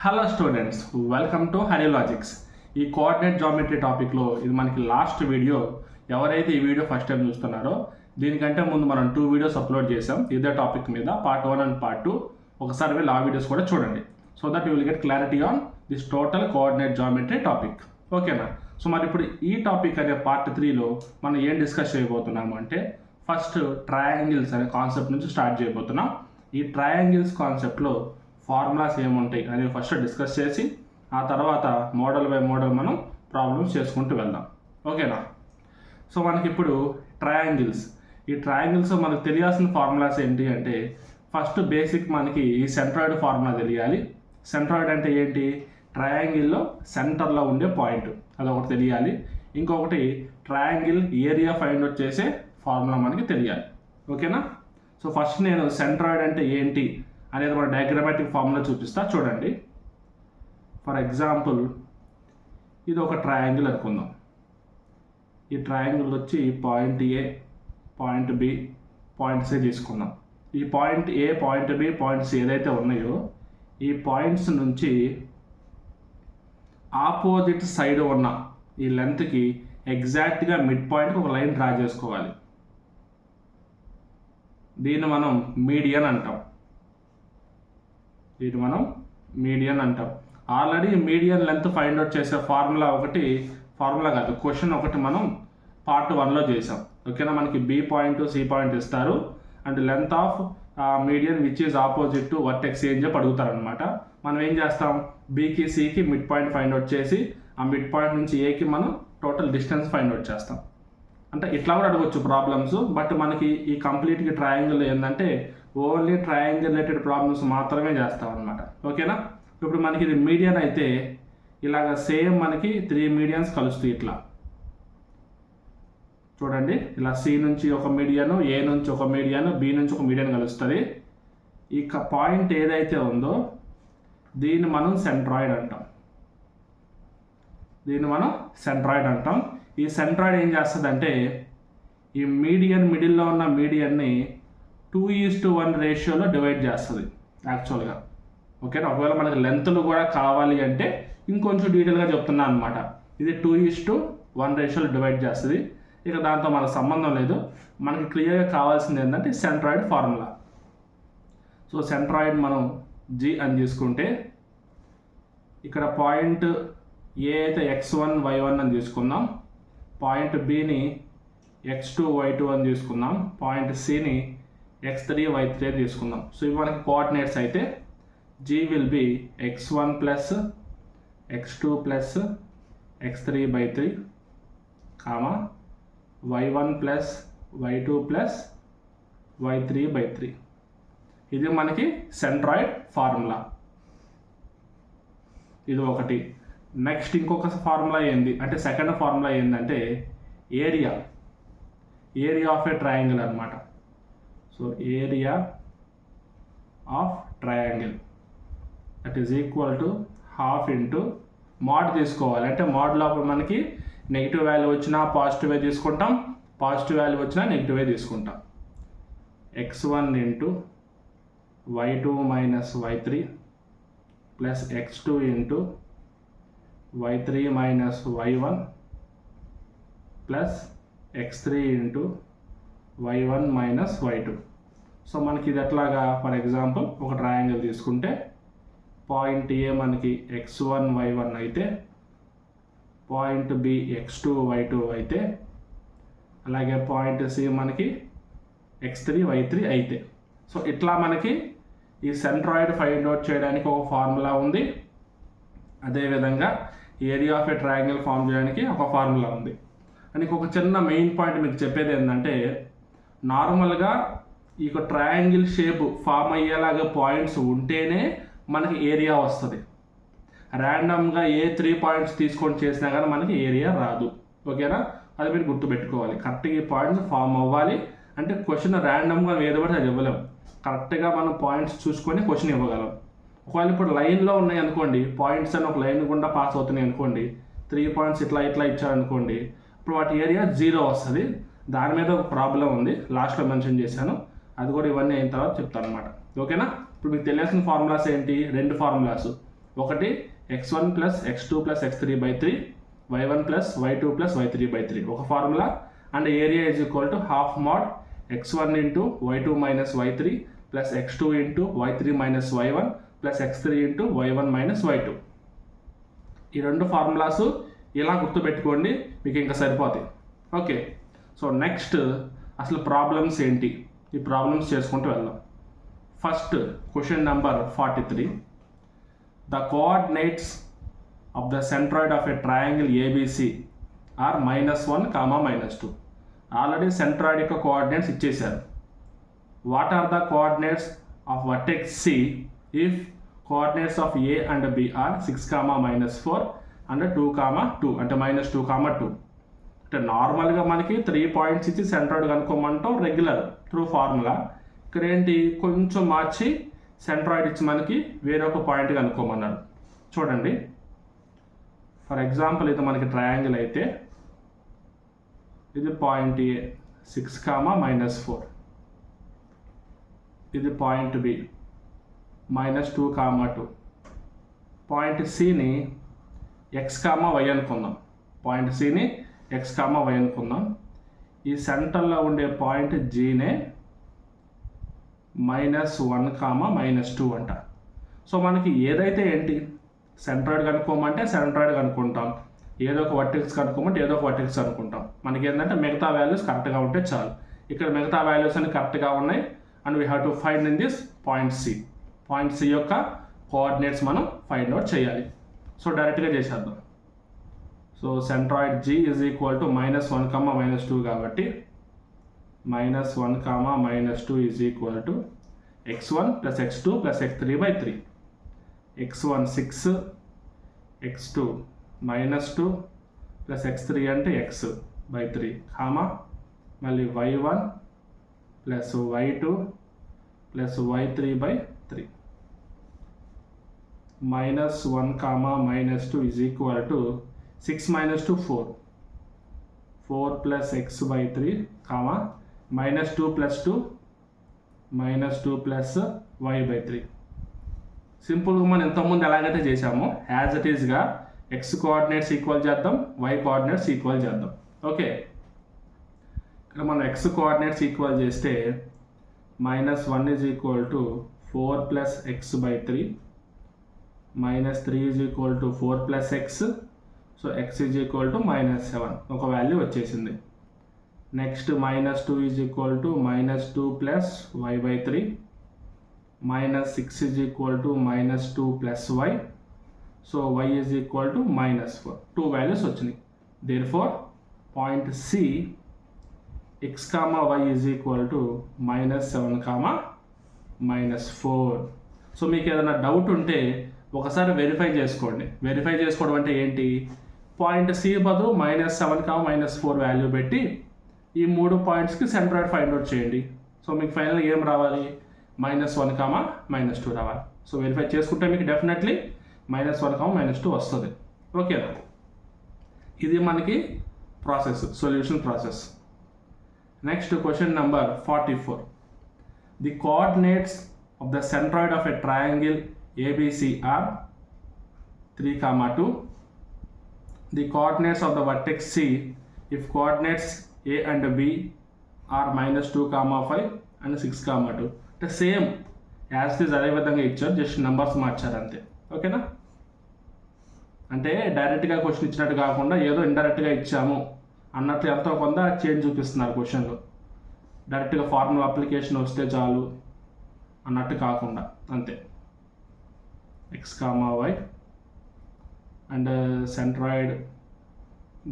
Hello students, welcome to honey logics. ఈ coordinate geometry టాపిక్లో ఇది మనకి లాస్ట్ వీడియో. ఎవరైతే ఈ వీడియో ఫస్ట్ టైం చూస్తున్నారో దీనికంటే ముందు మనం 2 వీడియోస్ అప్లోడ్ చేసాం ఇదే టాపిక్ మీద, పార్ట్ 1 అండ్ పార్ట్ 2. ఒకసారి వెళ్ళి ఆ వీడియోస్ కూడా చూడండి, so that you will get clarity on this total coordinate geometry topic. ఓకేనా? సో మరి ఇప్పుడు ఈ టాపిక్ అనే పార్ట్ 3లో మనం ఏం డిస్కస్ చేయబోతున్నాము అంటే, ఫస్ట్ ట్రయాంగిల్స్ అనే కాన్సెప్ట్ నుంచి స్టార్ట్ చేయబోతున్నాం. ఈ ట్రయాంగిల్స్ కాన్సెప్ట్లో ఫార్ములాస్ ఏముంటాయి అనేవి ఫస్ట్ డిస్కస్ చేసి ఆ తర్వాత మోడల్ బై మోడల్ మనం ప్రాబ్లమ్స్ చేసుకుంటూ వెళ్దాం. ఓకేనా? సో మనకి ఇప్పుడు ఈ ట్రయాంగిల్స్ మనకు తెలియాల్సిన ఫార్ములాస్ ఏంటి అంటే, ఫస్ట్ బేసిక్ మనకి ఈ సెంట్రాయిడ్ ఫార్ములా తెలియాలి. సెంట్రాయిడ్ అంటే ఏంటి? ట్రయాంగిల్లో సెంటర్లో ఉండే పాయింట్, అదొకటి తెలియాలి. ఇంకొకటి ట్రయాంగిల్ ఏరియా ఫైండ్ అవుట్ చేసే ఫార్ములా మనకి తెలియాలి. ఓకేనా? సో ఫస్ట్ నేను సెంట్రాయిడ్ అంటే ఏంటి అనేది మన డయాగ్రామాటిక్ ఫార్ములా చూపిస్తా, చూడండి. ఫర్ ఎగ్జాంపుల్ ఇది ఒక ట్రయాంగిల్ అనుకుందాం. ఈ ట్రయాంగిల్ వచ్చి point A, point B, point C తీసుకుందాం. ఈ point A, point B, point C ఏదైతే ఉన్నాయో ఈ పాయింట్స్ నుంచి ఆపోజిట్ సైడ్ ఉన్న ఈ లెంత్కి ఎగ్జాక్ట్గా మిడ్ పాయింట్కి ఒక లైన్ డ్రా చేసుకోవాలి. దీన్ని మనం మీడియన్ అంటాం. Already median length find out చేసే ఫార్ములా కాదు, క్వశ్చన్ ఒకటి మనం పార్ట్ 1లో చేసాం. ఓకేనా? మనకి బి పాయింట్, సి పాయింట్ ఇస్తారు and length of median which is opposite to vertex అని చెప్పి అడుగుతారు అనమాట. మనం ఏం చేస్తాం, బికి సికి మిడ్ పాయింట్ ఫైండ్ అవుట్ చేసి ఆ మిడ్ పాయింట్ నుంచి ఏకి మనం టోటల్ డిస్టెన్స్ ఫైండ్ అవుట్ చేస్తాం. అంటే ఇట్లా కూడా అడగవచ్చు ప్రాబ్లమ్స్, బట్ మనకి ఈ కంప్లీట్గా ట్రయాంగిల్ ఏంటంటే ఓన్లీ ట్రయాంగిల్ రిలేటెడ్ ప్రాబ్లమ్స్ మాత్రమే చేస్తాం అనమాట. ఓకేనా? ఇప్పుడు మనకి ఇది మీడియన్ అయితే ఇలాగ సేమ్ మనకి 3 మీడియన్స్ కలుస్తాయి. ఇట్లా చూడండి, ఇలా సి నుంచి ఒక మీడియన్, ఏ నుంచి ఒక మీడియన్, బి నుంచి ఒక మీడియన్ కలుస్తుంది. ఈ పాయింట్ ఏదైతే ఉందో దీన్ని మనం సెంట్రాయిడ్ అంటాం. ఈ సెంట్రాయిడ్ ఏం చేస్తుందంటే ఈ మిడిల్లో ఉన్న మీడియన్ని 2:1 రేషియోలో డివైడ్ చేస్తుంది యాక్చువల్గా. ఓకేనా? ఒకవేళ మనకి లెంత్లు కూడా కావాలి అంటే ఇంకొంచెం డీటెయిల్గా చెప్తున్నాను అనమాట. ఇది 2:1 రేషియోలో డివైడ్ చేస్తుంది. ఇక దాంతో మనకు సంబంధం లేదు. మనకి క్లియర్గా కావాల్సింది ఏంటంటే సెంట్రాయిడ్ ఫార్ములా. సో సెంట్రాయిడ్ మనం జి అని తీసుకుంటే, ఇక్కడ పాయింట్ ఏ అయితే x1, y1 అని తీసుకుందాం, పాయింట్ బిని x2, y2 అని తీసుకుందాం, పాయింట్ సిని x3, y3 అని తీసుకుందాం. సో ఇవి మనకి కోఆర్డినేట్స్ అయితే g will be x1 plus x2 plus x3/3 comma y1 plus y2 plus y3/3. ఇది మనకి సెంట్రాయిడ్ ఫార్ములా. ఇది ఒకటి. నెక్స్ట్ ఇంకొక ఫార్ములా ఏంది అంటే, సెకండ్ ఫార్ములా ఏంటంటే ఏరియా ఆఫ్ ఏ ట్రయాంగిల్ అనమాట. So area of triangle that is equal to ½ into mode తీసుకోవాలి. అంటే మోడ్ లోపల మనకి నెగిటివ్ వాల్యూ వచ్చినా పాజిటివే తీసుకుంటాం, పాజిటివ్ వాల్యూ వచ్చినా నెగిటివే తీసుకుంటాం. x1 into y2 minus y3 plus x2 into y3 minus y1 plus x3 into y1 minus y2. So మనకి ఇది ఎట్లాగా, ఫర్ ఎగ్జాంపుల్ ఒక ట్రయాంగిల్ తీసుకుంటే పాయింట్ ఏ మనకి x1, y1 అయితే, పాయింట్ బి x2, y2 అయితే, అలాగే పాయింట్ సి మనకి x3, y3 అయితే. సో ఇట్లా మనకి ఈ సెంట్రాయిడ్ ఫైండ్ అవుట్ చేయడానికి ఒక ఫార్ములా ఉంది. అదేవిధంగా area of a triangle form చేయడానికి ఒక ఫార్ములా ఉంది. అని ఒక చిన్న మెయిన్ పాయింట్ మీకు చెప్పేది ఏంటంటే, నార్మల్గా ఈ ట్రయాంగిల్ షేప్ ఫామ్ అయ్యేలాగా పాయింట్స్ ఉంటేనే మనకి ఏరియా వస్తుంది. ర్యాండమ్గా 3 పాయింట్స్ తీసుకొని చేసినా కానీ మనకి ఏరియా రాదు. ఓకేనా? అది మీరు గుర్తుపెట్టుకోవాలి. కరెక్ట్గా ఈ పాయింట్స్ ఫామ్ అవ్వాలి అంటే క్వశ్చన్ ర్యాండమ్గా ఏదో పడితే అది ఇవ్వలేం. కరెక్ట్గా మనం పాయింట్స్ చూసుకొని క్వశ్చన్ ఇవ్వగలం. ఒకవేళ ఇప్పుడు లైన్లో ఉన్నాయి అనుకోండి, పాయింట్స్ అని ఒక లైన్ గుండా పాస్ అవుతున్నాయి అనుకోండి, 3 పాయింట్స్ ఇట్లా ఇచ్చారనుకోండి, ఇప్పుడు వాటి ఏరియా 0 వస్తుంది. దాని మీద ఒక ప్రాబ్లం ఉంది, లాస్ట్లో మెన్షన్ చేశాను, అది కూడా ఇవన్నీ అయిన తర్వాత చెప్తాను అనమాట. ఓకేనా? ఇప్పుడు మీకు తెలియాల్సిన ఫార్ములాస్ ఏంటి? 2 ఫార్ములాస్. ఒకటి x1 plus x2 plus x3/3 y1 plus y2 plus y3/3 ఒక ఫార్ములా. And area is equal to half mod x1 into y2 minus y3 plus x2 into y3 minus y1 plus x3 into y1 minus y2. ఈ రెండు formulas ఇలా గుర్తుపెట్టుకోండి, మీకు ఇంకా సరిపోతాయి. Okay, so next అసలు ప్రాబ్లమ్స్ ఏంటి, ఈ ప్రాబ్లమ్స్ చేసుకుంటూ వెళ్దాం. First question number 43. The coordinates of the centroid of a triangle ABC are -1, -2. Already centroid యొక్క కోఆర్డినేట్స్ ఇచ్చేశారు. What are the coordinates of vertex C if coordinates of A and B are 6, -4 and 2, 2 అంటే -2, 2. అంటే నార్మల్గా మనకి 3 points ఇచ్చి centroid కనుక్కోమంటాం regular through formula. ఇక్కడ ఏంటి కొంచెం మార్చి సెంట్రాయిడ్ ఇచ్చి మనకి వేరొక పాయింట్ కనుక్కోమన్నారు. చూడండి, ఫర్ ఎగ్జాంపుల్ ఇది మనకి ట్రయాంగిల్ అయితే ఇది పాయింట్ ఏ 6, -4. ఇది పాయింట్ బి -2, 2. పాయింట్ సిని x, y అనుకుందాం. పాయింట్ సిని x, y అనుకుందాం. ఈ సెంటర్లో ఉండే పాయింట్ జీనే -1, -2 అంట. సో మనకి ఏదైతే ఏంటి సెంట్రాయిడ్ కనుక్కోమంటే సెంట్రాయిడ్ కనుక్కుంటాం, ఏదో ఒక వర్టెక్స్ కనుక్కోమంటే ఏదో ఒక వర్టెక్స్ అనుకుంటాం. మనకి ఏంటంటే మిగతా వాల్యూస్ కరెక్ట్గా ఉంటే చాలు. ఇక్కడ మిగతా వాల్యూస్ అన్ని కరెక్ట్గా ఉన్నాయి and we have to find in this point C. Point C యొక్క కోఆర్డినేట్స్ మనం ఫైండ్ అవుట్ చేయాలి. సో డైరెక్ట్గా చేసేద్దాం. So centroid G is equal to -1, -2 కాబట్టి -1, -2 is equal to x1 plus x2 plus x3/3. x1 6, x2 -2 plus x3 అంటే x/3, మళ్ళీ y1 plus y2 plus y3/3. -1, -2 is equal to 6 - 2 4, 4 plus x/3, -2 plus 2, -2 plus y/3. సింపుల్గా మనం ఇంతకుముందు ఎలాగైతే చేసామో as it ఈస్గా x coordinates equal చేద్దాం, y coordinates equal చేద్దాం. ఓకే, ఇక్కడ మనం x కోఆర్డినేట్స్ ఈక్వల్ చేస్తే -1 is equal to 4 plus x/3, -3 is equal to 4 plus x. So x is equal to -7 ఒక వాల్యూ వచ్చేసింది. Next -2 is equal to -2 plus y/3, -6 is equal to -2 plus y. So y is equal to -4. 2 values వచ్చినాయి. Therefore point C x, y is equal to -7, -4. So మీకు ఏదైనా doubt ఉంటే ఒకసారి verify చేసుకోండి. Verify చేసుకోవడం అంటే ఏంటి, పాయింట్ సి బదులు -7, -4 వాల్యూ పెట్టి ఈ 3 పాయింట్స్కి సెంట్రాయిడ్ ఫైండ్ అవుట్ చేయండి. సో మీకు ఫైనల్గా ఏం రావాలి, -1, -2 రావాలి. సో వెరిఫై చేసుకుంటే మీకు డెఫినెట్లీ -1, -2 వస్తుంది. ఓకేనా, ఇది మనకి process, solution process. Next question number 44. The coordinates of the centroid of a triangle ABC are 3, 2. The coordinates of the vertex C if coordinates A and B are -2, 5 and 6, 2. అంటే same as it is అదే విధంగా ఇచ్చారు, just numbers మార్చారు అంతే. ఓకేనా, అంటే డైరెక్ట్గా question ఇచ్చినట్టు కాకుండా ఏదో ఇండైరెక్ట్గా ఇచ్చాము అన్నట్లు ఎంతో కొంత చేంజ్ చూపిస్తున్నారు క్వశ్చన్లో. డైరెక్ట్గా ఫార్ములా అప్లికేషన్ వస్తే చాలు అన్నట్టు కాకుండా అంతే. x, y and centroid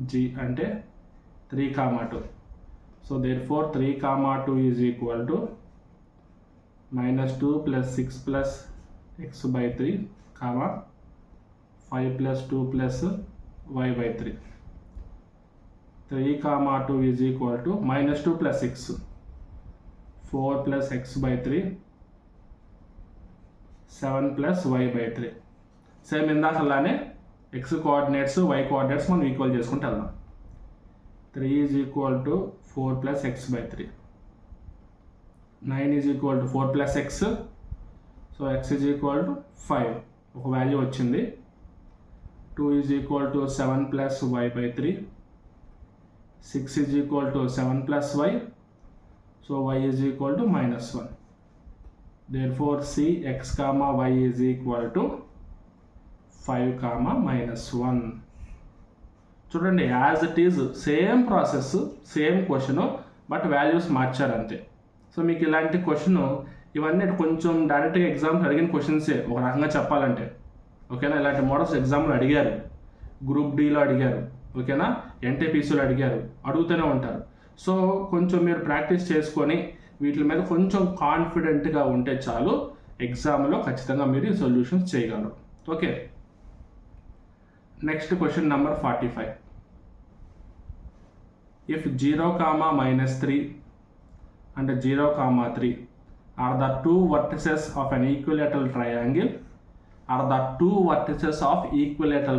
G అంటే 3, 2. So therefore 3, 2 is equal to -2 plus 6 plus x/3, 5 plus 2 plus y/3. 3, 2 is equal to -2 plus 6, 4 plus x/3, 7 plus y/3. Same ఇందాకలానే x కోఆర్డినేట్స్ y కోఆర్డినేట్స్ మనం equal చేసుకుంటూ వెళ్దాం. 3 is equal to 4 plus x/3, 9 is equal to 4 plus x. So x is equal to 5 ఒక value వచ్చింది. 2 is equal to 7 plus y by 3, 6 is equal to 7 plus y, so y is equal to -1. Therefore C x comma y is equal to 5 comma -1. చూడండి, as it is same process, same question, but values మార్చారు అంతే. So మీకు ఇలాంటి question ఇవన్నీ కొంచెం డైరెక్ట్గా exams అడిగిన క్వశ్చన్సే ఒక రకంగా చెప్పాలంటే. ఓకేనా, ఇలాంటి మోడల్స్ ఎగ్జామ్లో అడిగారు, గ్రూప్ డీలో అడిగారు, ఓకేనా, ఎన్టీపీసీలో అడిగారు, అడుగుతూనే ఉంటారు. సో కొంచెం మీరు ప్రాక్టీస్ చేసుకొని వీటి మీద కొంచెం కాన్ఫిడెంట్గా ఉంటే చాలు, ఎగ్జామ్లో ఖచ్చితంగా మీరు ఈ సొల్యూషన్స్ చేయగలరు. Okay, next question number 45. If 0, -3 and 0, 3 are the two vertices of an equilateral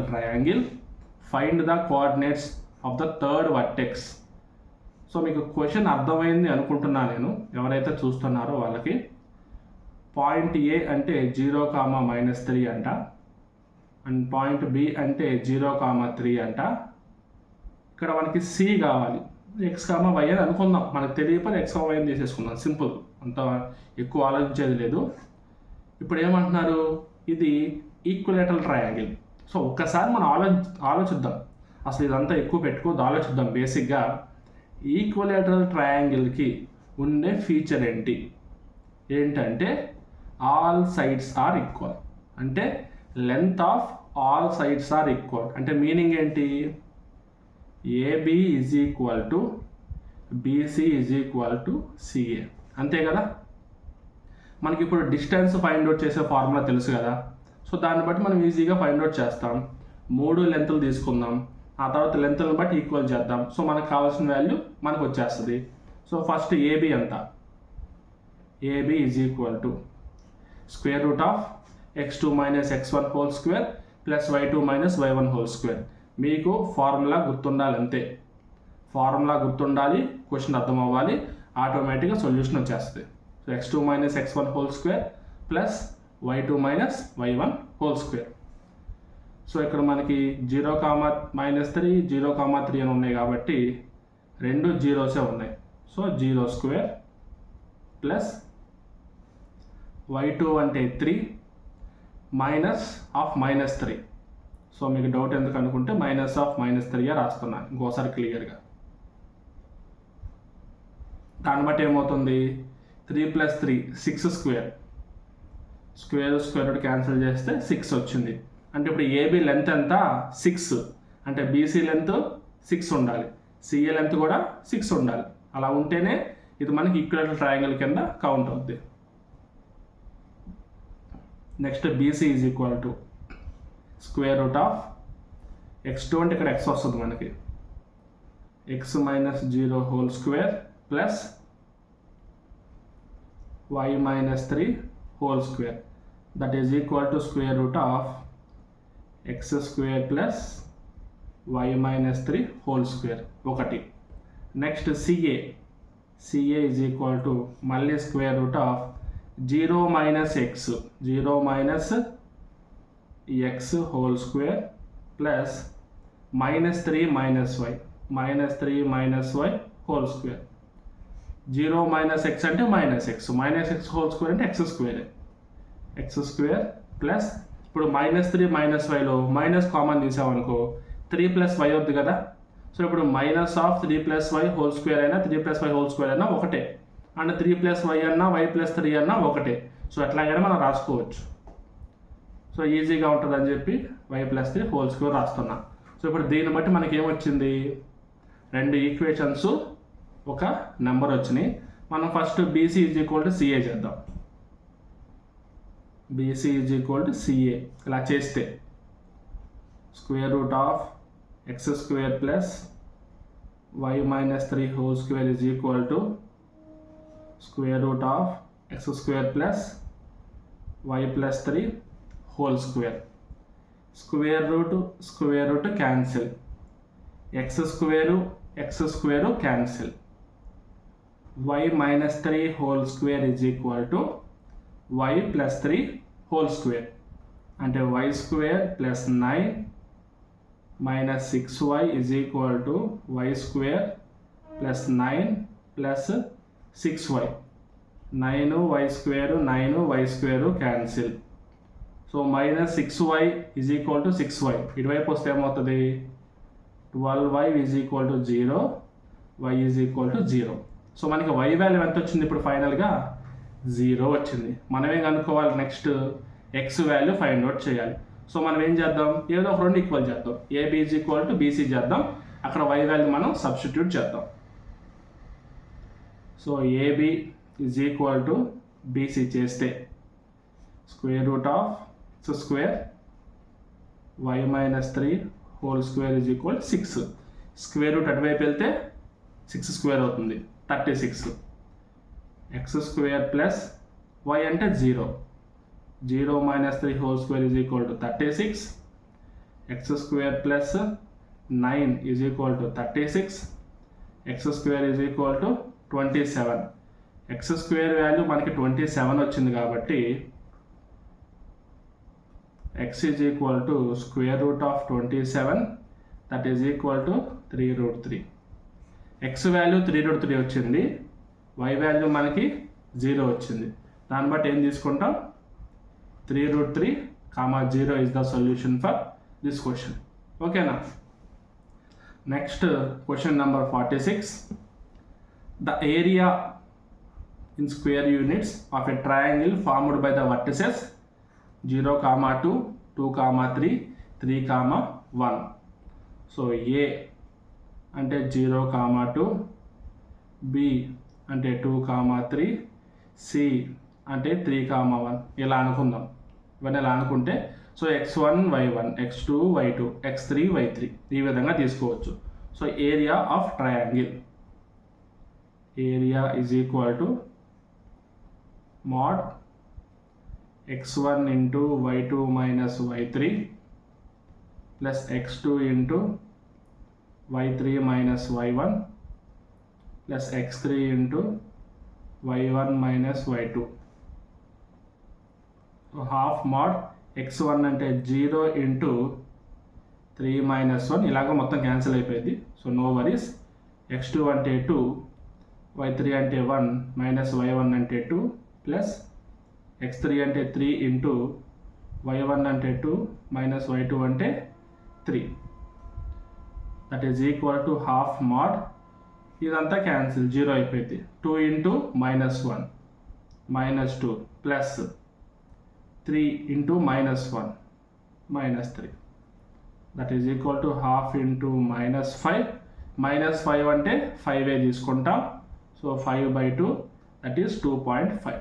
triangle, find the coordinates of the third vertex. So మీకు క్వశ్చన్ అర్థమైంది అనుకుంటున్నా నేను, ఎవరైతే చూస్తున్నారో వాళ్ళకి. పాయింట్ ఏ అంటే 0, -3 అంట, అండ్ పాయింట్ బి అంటే 0, 3 అంట. ఇక్కడ మనకి సి కావాలి, ఎక్స్ కామా వై అని అనుకుందాం, మనకు తెలియకపోతే ఎక్స్ కామా వై అని చేసేసుకుందాం, సింపుల్, అంత ఎక్కువ ఆలోచించేది లేదు. ఇప్పుడు ఏమంటున్నారు, ఇది ఈక్విలేటరల్ ట్రయాంగిల్. సో ఒక్కసారి మనం ఆలోచిద్దాం, అసలు ఇదంతా ఎక్కువ పెట్టుకోవద్దు, ఆలోచిద్దాం. బేసిక్గా ఈక్విలేటరల్ ట్రయాంగిల్కి ఉండే ఫీచర్ ఏంటంటే ఆల్ సైడ్స్ ఆర్ ఈక్వల్. అంటే length of all sides are equal. అంటే మీనింగ్ ఏంటి, AB is equal to BC is equal to CA, అంతే కదా. మనకి ఇప్పుడు డిస్టెన్స్ ఫైండ్ అవుట్ చేసే ఫార్ములా తెలుసు కదా. సో దాన్ని బట్టి మనం ఈజీగా ఫైండ్ అవుట్ చేస్తాం. 3 లెంత్లు తీసుకుందాం, ఆ తర్వాత లెంత్లను బట్టి ఈక్వల్ చేద్దాం. సో మనకు కావాల్సిన వాల్యూ మనకు వచ్చేస్తుంది. సో ఫస్ట్ ఏబి ఎంత, AB is equal to square root of x2 - x1 whole square plus y2 - y1 whole square. మీకు ఫార్ములా గుర్తుండాలి అంతే, ఫార్ములా గుర్తుండాలి, క్వశ్చన్ అర్థం అవ్వాలి, ఆటోమేటిక్గా సొల్యూషన్ వచ్చేస్తుంది. So x2 - x1 whole square plus y2 - y1 whole square. So ఇక్కడ మనకి 0, -3, 0, 3 అని ఉన్నాయి కాబట్టి 2 జీరోసే ఉన్నాయి. సో 0 స్క్వేర్ ప్లస్ y2 అంటే 3 మైనస్ ఆఫ్ -3. సో మీకు డౌట్ ఎందుకు అనుకుంటే -3 రాస్తున్నాను ఇంకోసారి క్లియర్గా. దాన్ని బట్టి ఏమవుతుంది, 3 + 3 6 స్క్వేర్, స్క్వేర్ రూట్ క్యాన్సిల్ చేస్తే 6 వచ్చింది. అంటే ఇప్పుడు ఏబి లెంత్ ఎంత, 6. అంటే బీసీ లెంత్ 6 ఉండాలి, సిఏ లెంత్ కూడా 6 ఉండాలి. అలా ఉంటేనే ఇది మనకి ఈక్విలేటరల్ ట్రయాంగిల్ కింద కౌంట్ అవుద్ది. Next BC is equal to square root of x2 అంటే ఇక్కడ x వస్తుంది మనకి, x - 0 whole square plus y - 3 whole square, that is equal to square root of x square plus y - 3 whole square 1. Next CA is equal to మళ్ళీ square root of 0 - x, 0 - x whole square plus -3 - y, -3 - y whole square. 0 - x అంటే -x whole square అంటే x square plus ఇప్పుడు -3 - yలో minus common తీసామనుకో 3 + y వద్దు కదా. So ఇప్పుడు -3 + y whole square అయినా 3 + y whole square అయినా ఒకటే, అండ్ 3 + y అన్నా y + 3 అన్నా ఒకటే. సో ఎట్లాగైనా మనం రాసుకోవచ్చు. సో ఈజీగా ఉంటుంది అని చెప్పి y + 3 హోల్ స్క్వేర్ రాస్తున్నా. సో ఇప్పుడు దీన్ని బట్టి మనకి ఏమొచ్చింది, 2 ఈక్వేషన్స్, ఒక నెంబర్ వచ్చినాయి. మనం first BC is equal to CA చేద్దాం. BC is equal to CA ఇలా చేస్తే square root of x square plus y - 3 whole square is equal to square root of x square plus y + 3 whole square. Square root cancel, x square cancel, y - 3 whole square is equal to y + 3 whole square, అంటే y square plus 9 minus 6y is equal to y square plus 9 plus 6y. 9y square 9y square cancel. So minus 6y is equal to 6y. ఇటువైపు వస్తే ఏమవుతుంది? 12y is equal to 0, y is equal to 0. So మనకి y value ఎంత వచ్చింది ఇప్పుడు ఫైనల్గా? 0 వచ్చింది. మనం ఏం కనుక్కోవాలి? Next x value find out చేయాలి. సో మనం ఏం చేద్దాం? ఏదో ఒక రెండు ఈక్వల్ చేద్దాం. AB is equal to BC చేద్దాం. అక్కడ y వాల్యూ మనం సబ్స్టిట్యూట్ చేద్దాం. So AB is equal to BC చేస్తే square root of x square y minus 3 whole square is equal 6. Square root అటువైపు వెళ్తే 6 స్క్వేర్ అవుతుంది, 36. x స్క్వేర్ ప్లస్ y అంటే 0. 0 minus 3 whole square is equal to 36. x square plus 9 is equal to 36. x square is equal to 27. x square value మనకి 27 వచ్చింది కాబట్టి x is equal to square root of 27, that is equal to 3√3. x value 3√3 వచ్చింది, y value మనకి 0 వచ్చింది. దాన్ని బట్టి ఏం తీసుకుంటాం? 3√3, 0 is the solution for this question. Okay na? Next question number 46. The area in square units of a triangle formed by the vertices 0, 2, 2, 3, 3, 1. So A అంటే 0, 2, B అంటే 2, 3, C అంటే 3, 1 ఇలా అనుకుందాం. ఇవన్నీ ఇలా అనుకుంటే so x1 y1, x2 y2, x3 y3 ఈ విధంగా తీసుకోవచ్చు. So area of triangle, area is equal to mod x1 into y2 minus y3 plus x2 into y3 minus y1 plus x3 into y1 minus y2. Half mod x1 అంటే 0 into 3 minus 1 ఇలాగ మొత్తం cancel అయిపోయింది. So no worries. x2 అంటే 2, y3 అంటే 1 minus y1 అంటే 2 plus x3 అంటే 3 into y1 అంటే 2 minus y2 అంటే 3, that is equal to half mod. ఇదంతా క్యాన్సిల్, 0 అయిపోయింది. 2 into minus 1 minus 2 plus 3 into minus 1 minus 3, that is equal to half into minus 5. Minus 5 అంటే 5 తీసుకుంటాం. So 5/2 that is 2.5.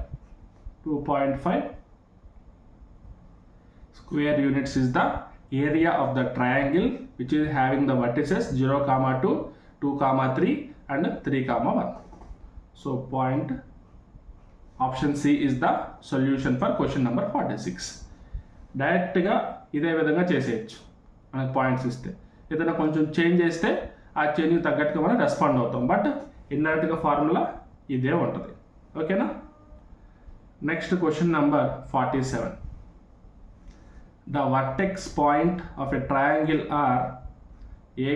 2.5 square units is the area of the triangle which is having the vertices 0, 2, 2, 3 and 3, 1. So point option C is the solution for question number 46. డైరెక్ట్గా ఇదే విధంగా చేసేయచ్చు. మనకు points ఇస్తే ఏదైనా కొంచెం చేంజ్ చేస్తే ఆ చేంజ్కి తగ్గట్టుగా మనం రెస్పాండ్ అవుతాం. బట్ ఇండైరెక్ట్గా ఫార్ములా ఇదే ఉంటుంది. ఓకేనా? Next question number 47. The vertex point of a triangle are a,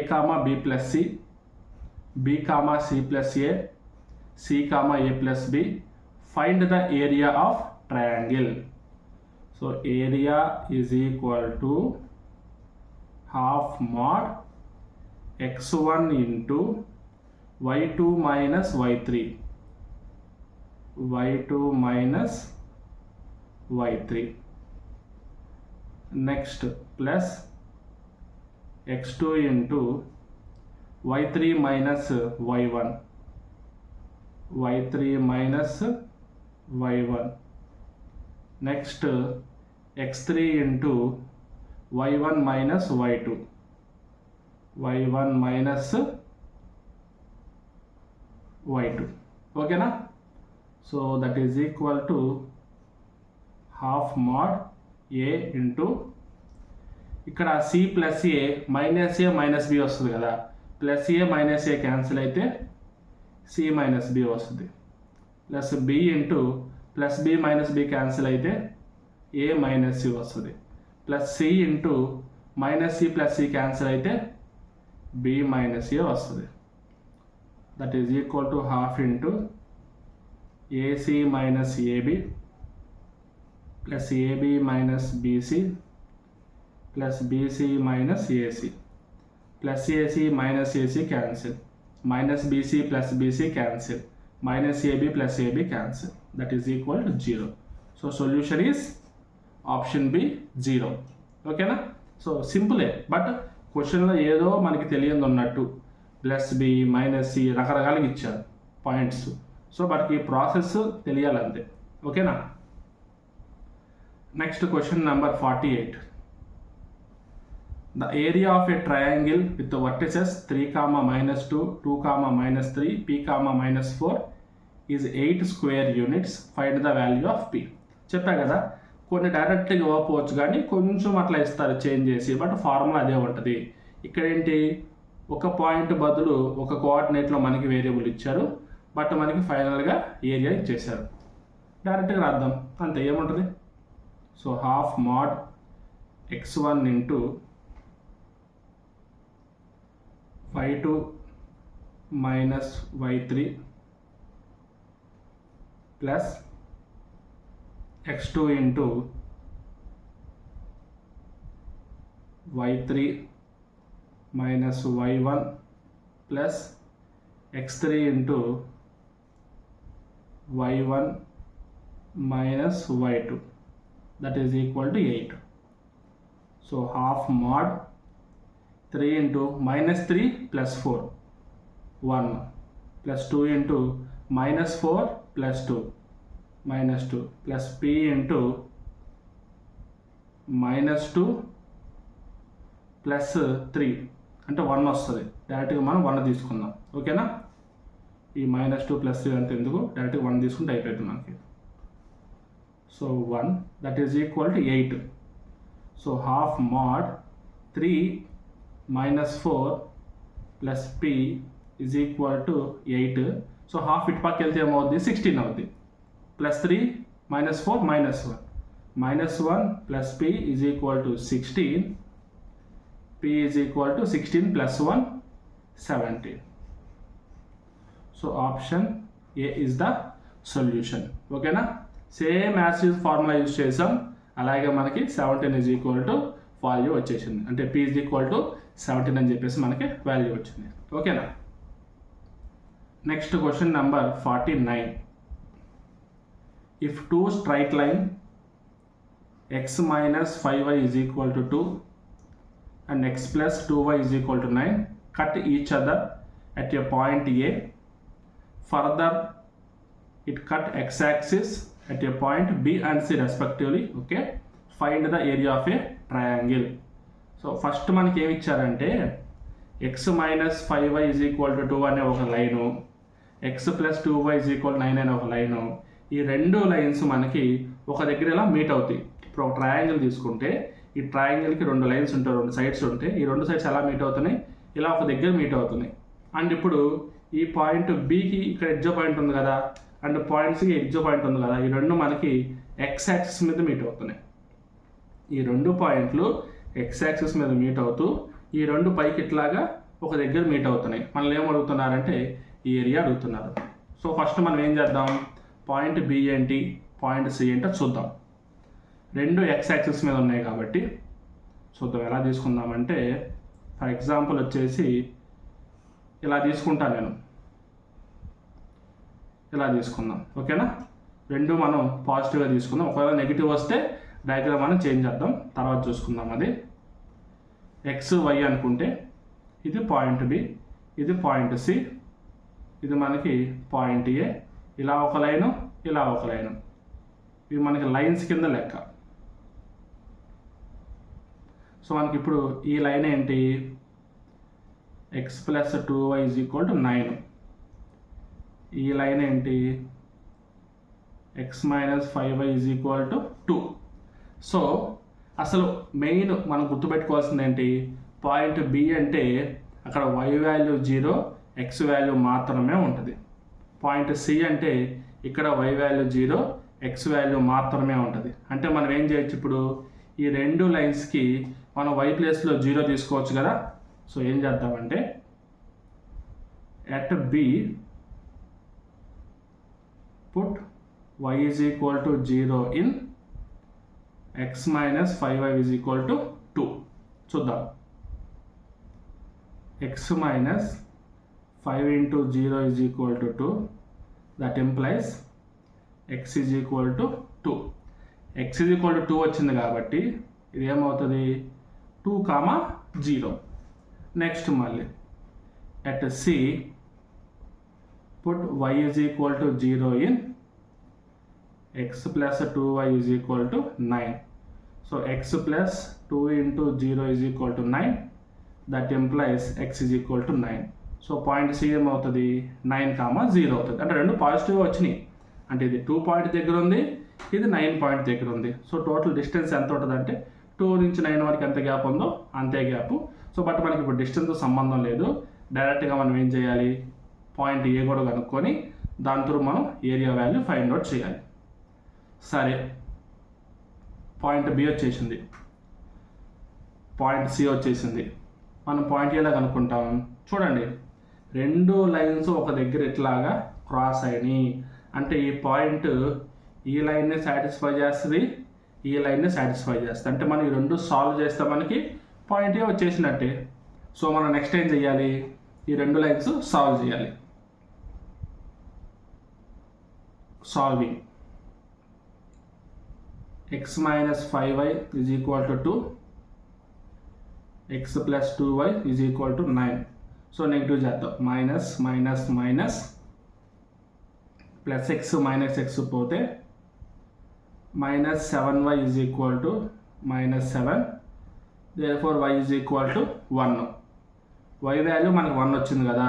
b plus c, b, c plus a, c, a plus b. Find the area of triangle. So area is equal to half mod x1 into y2 minus y3, y2 minus y3. Next plus x2 into y3 minus y1, y3 minus y1. Next x3 into y1 minus y2, y1 minus y2. Okay na? So that is equal to half mod a into ఇక్కడ c plus a minus a minus b వస్తుంది కదా, plus a minus a cancel అయితే c minus b వస్తుంది, plus b into plus b minus b cancel అయితే a minus c వస్తుంది. Plus c into minus c plus c cancel అయితే b minus a వస్తుంది. That is equal to half into ac minus ab plus ab minus bc plus bc minus ac plus ac minus ac cancel minus bc plus bc cancel minus ab plus ab cancel. That is equal to 0. So solution is option B 0. ఓకేనా? So సింపులే, but క్వశ్చన్లో ఏదో మనకి తెలియదు ఉన్నట్టు plus b minus C రకరకాలుగా ఇచ్చారు points. So వాటికి process తెలియాలంతే. ఓకేనా? Next question number 48. The area of a triangle with the vertices 3, -2, 2, -3, p, -4 is 8 square units. Find the value of p. చెప్పా కదా, కొన్ని డైరెక్ట్గా ఇవ్వకపోవచ్చు కానీ కొంచెం అట్లా ఇస్తారు చేంజ్ చేసి, బట్ ఫార్ములా అదే ఉంటుంది. ఇక్కడ ఏంటి, ఒక పాయింట్ బదులు ఒక కోఆర్డినేట్లో మనకి వేరియబుల్ ఇచ్చారు, బట్ మనకి ఫైనల్గా ఏరియా ఇచ్చేసారు. డైరెక్ట్గా రాద్దాం అంతే, ఏముంటుంది. So half mod x1 into y2 minus y3 plus x2 into y3 minus y1 plus x3 into y1 minus y2 that is equal to 8. So half mod 3 into -3 plus 4 1 plus 2 into -4 plus 2 -2 plus p into -2 plus 3 అంటే 1 వస్తుంది. డైరెక్ట్గా మనం 1 తీసుకుందాం. ఓకేనా? ఈ -2 plus 3 అంటే ఎందుకు, డైరెక్ట్గా 1 తీసుకుంటే అయిపోతుంది మనకి. So 1 that is equal to 8. So half mod 3 -4 plus p is equal to 8. So half ఇటు పక్క వెళ్తే ఏమవుద్ది, 16 అవుద్ది. Plus 3 -4 -1 plus p is equal to 16. p is equal to 16 plus 1 17. So option A is the solution. ఓకేనా? Same as formula use చేసాం, అలాగే మనకి 17 is equal to value వచ్చేసింది. అంటే p ఈజ్ ఈక్వల్ టు 17 అని చెప్పేసి మనకి వాల్యూ వచ్చింది. ఓకేనా? Next question number 49. If 2 straight line x minus 5y is equal to 2 and x plus 2y is equal to 9 cut each other at a point A. Further, it cut x-axis at a point B and C respectively. Okay, find the area of a triangle. So first మనకి ఏమి ఇచ్చారంటే x minus 5y is equal to 2 అనే ఒక line, x plus 2y is equal 9 అనే ఒక line. ఈ రెండు lines మనకి ఒక దగ్గర ఇలా మీట్ అవుతాయి. ఇప్పుడు ఒక ట్రయాంగిల్ తీసుకుంటే ఈ ట్రయాంగిల్కి 2 లైన్స్ ఉంటాయి, 2 సైడ్స్ ఉంటాయి. ఈ 2 సైడ్స్ ఎలా మీట్ అవుతున్నాయి, ఇలా ఒక దగ్గర మీట్ అవుతున్నాయి. అండ్ ఇప్పుడు ఈ పాయింట్ బికి ఇక్కడ ఎడ్జో పాయింట్ ఉంది కదా, అండ్ పాయింట్స్కి ఎడ్జో పాయింట్ ఉంది కదా, ఈ రెండు మనకి ఎక్స్ యాక్సిస్ మీద మీట్ అవుతున్నాయి. ఈ 2 పాయింట్లు ఎక్స్ యాక్సిస్ మీద మీట్ అవుతూ ఈ 2 పైకి ఇట్లాగా ఒక దగ్గర మీట్ అవుతున్నాయి. మనల్ని ఏం అడుగుతున్నారంటే ఈ ఏరియా అడుగుతున్నారు. సో ఫస్ట్ మనం ఏం చేద్దాం, పాయింట్ బి ఏంటి, పాయింట్ సి ఏంటో చూద్దాం. 2 ఎక్స్ యాక్సిస్ మీద ఉన్నాయి కాబట్టి చూద్దాం ఎలా తీసుకుందామంటే, ఫర్ ఎగ్జాంపుల్ వచ్చేసి ఇలా తీసుకుంటాను నేను, ఇలా తీసుకుందాం. ఓకేనా? 2 మనం పాజిటివ్గా తీసుకుందాం. ఒకవేళ నెగిటివ్ వస్తే డయాగ్రామ్ మనం చేంజ్ చేద్దాం, తర్వాత చూసుకుందాం. అది ఎక్స్ వై అనుకుంటే ఇది పాయింట్ బి, ఇది పాయింట్ సి, ఇది మనకి పాయింట్ ఏ. ఇలా ఒక లైను, ఇలా ఒక లైను, ఇవి మనకి లైన్స్ కింద లెక్క. సో మనకి ఇప్పుడు ఈ లైన్ ఏంటి, X plus 2y is equal to 9. ఈ లైన్ ఏంటి, X minus 5y is equal to 2. So అసలు మెయిన్ మనం గుర్తుపెట్టుకోవాల్సింది ఏంటి, పాయింట్ బి అంటే అక్కడ y వాల్యూ 0, x వాల్యూ మాత్రమే ఉంటుంది. పాయింట్ సి అంటే ఇక్కడ y వాల్యూ 0, x వాల్యూ మాత్రమే ఉంటుంది. అంటే మనం ఏం చేయొచ్చు, ఇప్పుడు ఈ రెండు లైన్స్కి మనం y ప్లేస్లో 0 తీసుకోవచ్చు కదా. సో ఏం చేద్దామంటే at B put y is equal to 0 in x minus 5y is equal to 2. చూద్దాం. x minus 5 into 0 is equal to 2. That implies x is equal to 2. x is equal to 2 వచ్చింది కాబట్టి ఇది ఏమవుతుంది 2, 0. Next మళ్ళీ at C put y is equal to 0 in x plus 2y is equal to 9. So x plus 2 into 0 is equal to 9. That implies x is equal to 9. So point C ఏమవుతుంది 9, 0 అవుతుంది. అంటే రెండు positive వచ్చినాయి. అంటే ఇది 2 point దగ్గర ఉంది, ఇది 9 పాయింట్ దగ్గర ఉంది. సో టోటల్ డిస్టెన్స్ ఎంత ఉంటుంది అంటే 2 నుంచి 9 వరకు ఎంత గ్యాప్ ఉందో అంతే గ్యాప్. సో బట్ మనకి ఇప్పుడు డిస్టెన్స్ సంబంధం లేదు. డైరెక్ట్గా మనం ఏం చేయాలి, పాయింట్ ఏ కూడా కనుక్కొని దాని త్రూ మనం ఏరియా వాల్యూ ఫైండ్ అవుట్ చేయాలి. సరే, పాయింట్ బి వచ్చేసింది, పాయింట్ సి వచ్చేసింది. మనం పాయింట్ ఏలా కనుక్కుంటాం చూడండి. రెండు లైన్స్ ఒక దగ్గర ఇట్లాగా క్రాస్ అయినాయి అంటే ఈ పాయింట్ ఈ లైన్ని సాటిస్ఫై చేస్తుంది, ఈ లైన్ని సాటిస్ఫై చేస్తుంది. అంటే మనం ఈ రెండు సాల్వ్ చేస్తే మనకి పాయింట్ ఏ వచ్చేసినట్టే. సో మనం నెక్స్ట్ ఏం చేయాలి, ఈ రెండు లైన్స్ సాల్వ్ చేయాలి. Solving x minus 5y is equal to 2, x plus 2y is equal to 9. So negative చేద్దాం, minus minus minus plus x minus x పోతే minus 7y is equal to minus 7. therefore y is equal to 1. y value మనకు 1 వచ్చింది కదా.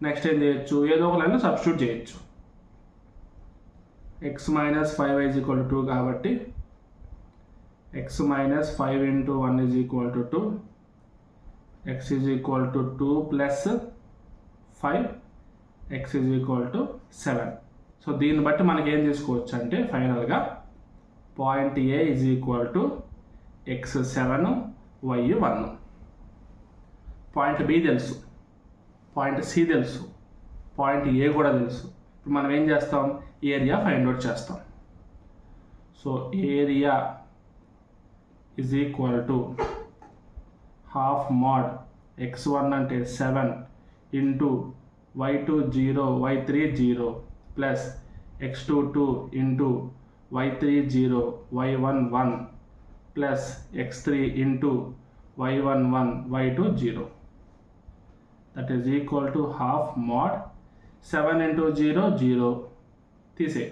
Next ఏం చేయొచ్చు, ఏదో ఒక లైన్లో సబ్స్టిట్యూట్ చేయొచ్చు. x minus 5y is equal to 2 కాబట్టి x minus 5 into 1 is equal to 2. x is equal to 2 plus 5, x is equal to 7. So దీన్ని బట్టి మనకి ఏం తీసుకోవచ్చు అంటే ఫైనల్గా point A is equal to x 7, y 1. Point B తెలుసు, point C తెలుసు, పాయింట్ ఏ కూడా తెలుసు. ఇప్పుడు మనం ఏం చేస్తాం, ఏరియా ఫైండ్ అవుట్ చేస్తాం. So area is equal to half mod x1 అంటే 7 into y2 0 y3 0 plus x2 2 into y3 0 y1 1 plus x3 into y1 1 y2 0. That is equal to half mod 7 into 0 0 తీసే,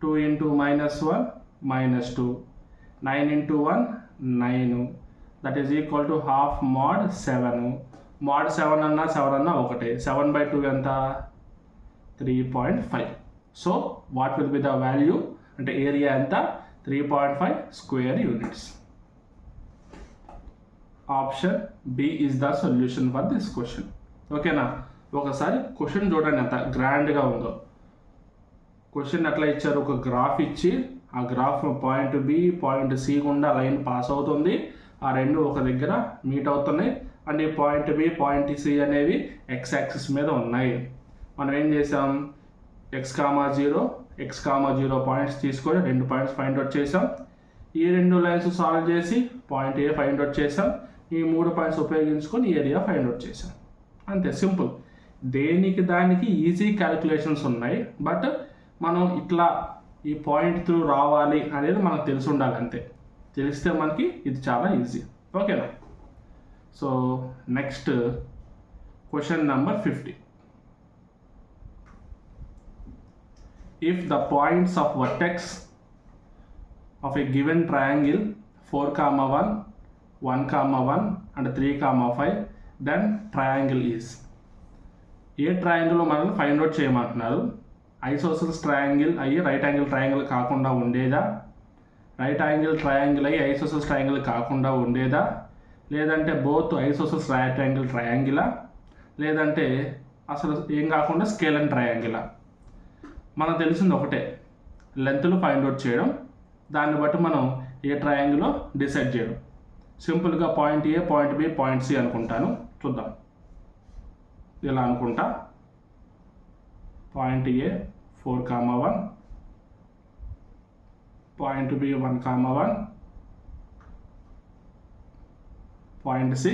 2 into minus 1 minus 2, 9 into 1 9. That is equal to half mod 7. Mod 7 అన్నా 7 అన్నా ఒకటే. 7/2 ఎంత 3.5. So what will be the value అంటే area ఎంత 3.5 square units. Option B is the solution for this question. ఓకేనా, ఒకసారి question చూడండి ఎంత గ్రాండ్గా ఉందో. క్వశ్చన్ ఎట్లా ఇచ్చారు, ఒక గ్రాఫ్ ఇచ్చి ఆ graph point B point C గుండా లైన్ పాస్ అవుతుంది, ఆ రెండు ఒక దగ్గర మీట్ అవుతున్నాయి. అండ్ ఈ పాయింట్ బి పాయింట్ సి అనేవి ఎక్స్ యాక్సిస్ మీద ఉన్నాయి. మనం ఏం చేసాం, x, 0 x, 0 పాయింట్స్ తీసుకొని రెండు పాయింట్స్ ఫైండ్ అవుట్ చేసాం. ఈ రెండు లైన్స్ సాల్వ్ చేసి పాయింట్ ఏ ఫైండ్ అవుట్ చేసాం. ఈ 3 పాయింట్స్ ఉపయోగించుకొని ఏరియా ఫైండ్ అవుట్ చేసాం. అంతే, సింపుల్. దేనికి దానికి ఈజీ క్యాలిక్యులేషన్స్ ఉన్నాయి, బట్ మనం ఇట్లా ఈ పాయింట్ త్రూ రావాలి అనేది మనకు తెలిసి ఉండాలి. అంతే, తెలిస్తే మనకి ఇది చాలా ఈజీ. ఓకేనా. So next question number 50. If the points of vertex of a given triangle 4, 1, 1, and 3, 5, then triangle is. A triangle మనల్ని ఫైండ్ అవుట్ చేయమంటున్నారు. ఐసోసెల్స్ ట్రయాంగిల్ అయ్యి రైట్ యాంగిల్ ట్రయాంగిల్ కాకుండా ఉండేదా, రైట్ యాంగిల్ ట్రయాంగిల్ అయ్యి ఐసోసెల్స్ ట్రయాంగిల్ కాకుండా ఉండేదా, లేదంటే both isosceles right angle ట్రయాంగిలా, లేదంటే అసలు ఏం కాకుండా స్కేల్ అండ్ ట్రయాంగిలా. మనకు తెలిసింది ఒకటే, లెంత్లు ఫైండ్ అవుట్ చేయడం. దాన్ని బట్టి మనం ఏ ట్రయాంగిల్లో డిసైడ్ చేయడం. సింపుల్గా point A, point B, point C అనుకుంటాను. చూద్దాం. ఇలా అనుకుంటా. Point A 4,1, point B 1,1, point C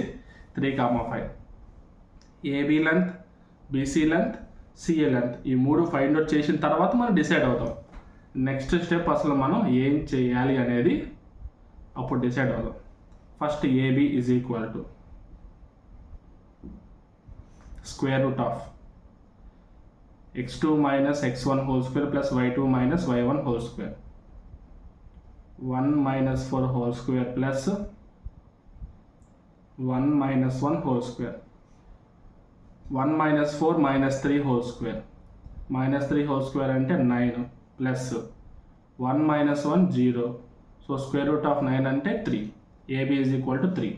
3,5. AB length, BC length, CA length ఈ 3 ఫైండ్ అవుట్ చేసిన తర్వాత మనం డిసైడ్ అవుతాం. నెక్స్ట్ స్టెప్ అసలు మనం ఏం చేయాలి అనేది అప్పుడు డిసైడ్ అవుతాం. First AB is equal to square root of x2 minus x1 whole square plus y2 minus y1 whole square, 1 minus 4 whole square plus 1 minus 1 whole square, 1 minus 4 minus 3 whole square, minus 3 whole square అంటే 9 plus 1 minus 1 0, so square root of 9 అంటే 3. AB is equal to 3.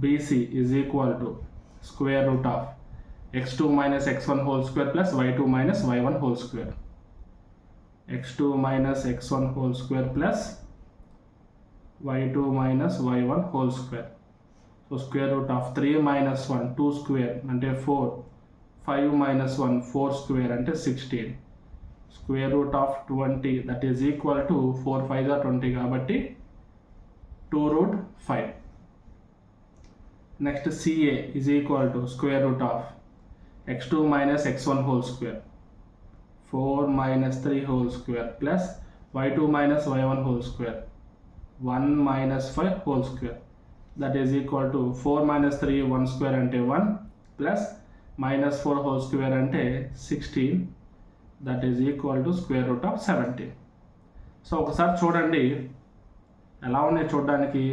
BC is equal to square root of x2 minus x1 whole square plus y2 minus y1 whole square, x2 minus x1 whole square plus y2 minus y1 whole square. So square root of 3 minus 1 2 square అంటే 4, 5 minus 1 4 square అంటే 16, square root of 20 that is equal to 4 5 are 20 కాబట్టి 2 root 5. Next CA is equal to square root of x2 minus x1 whole square, 4 minus 3 whole square plus y2 minus y1 whole square, 1 minus 5 whole square that is equal to 4 minus 3 1 square అంటే 1 plus minus 4 whole square అంటే 16 that is equal to square root of 17. So ఒకసారి చూడండి ఎలా ఉన్నాయి చూడడానికి.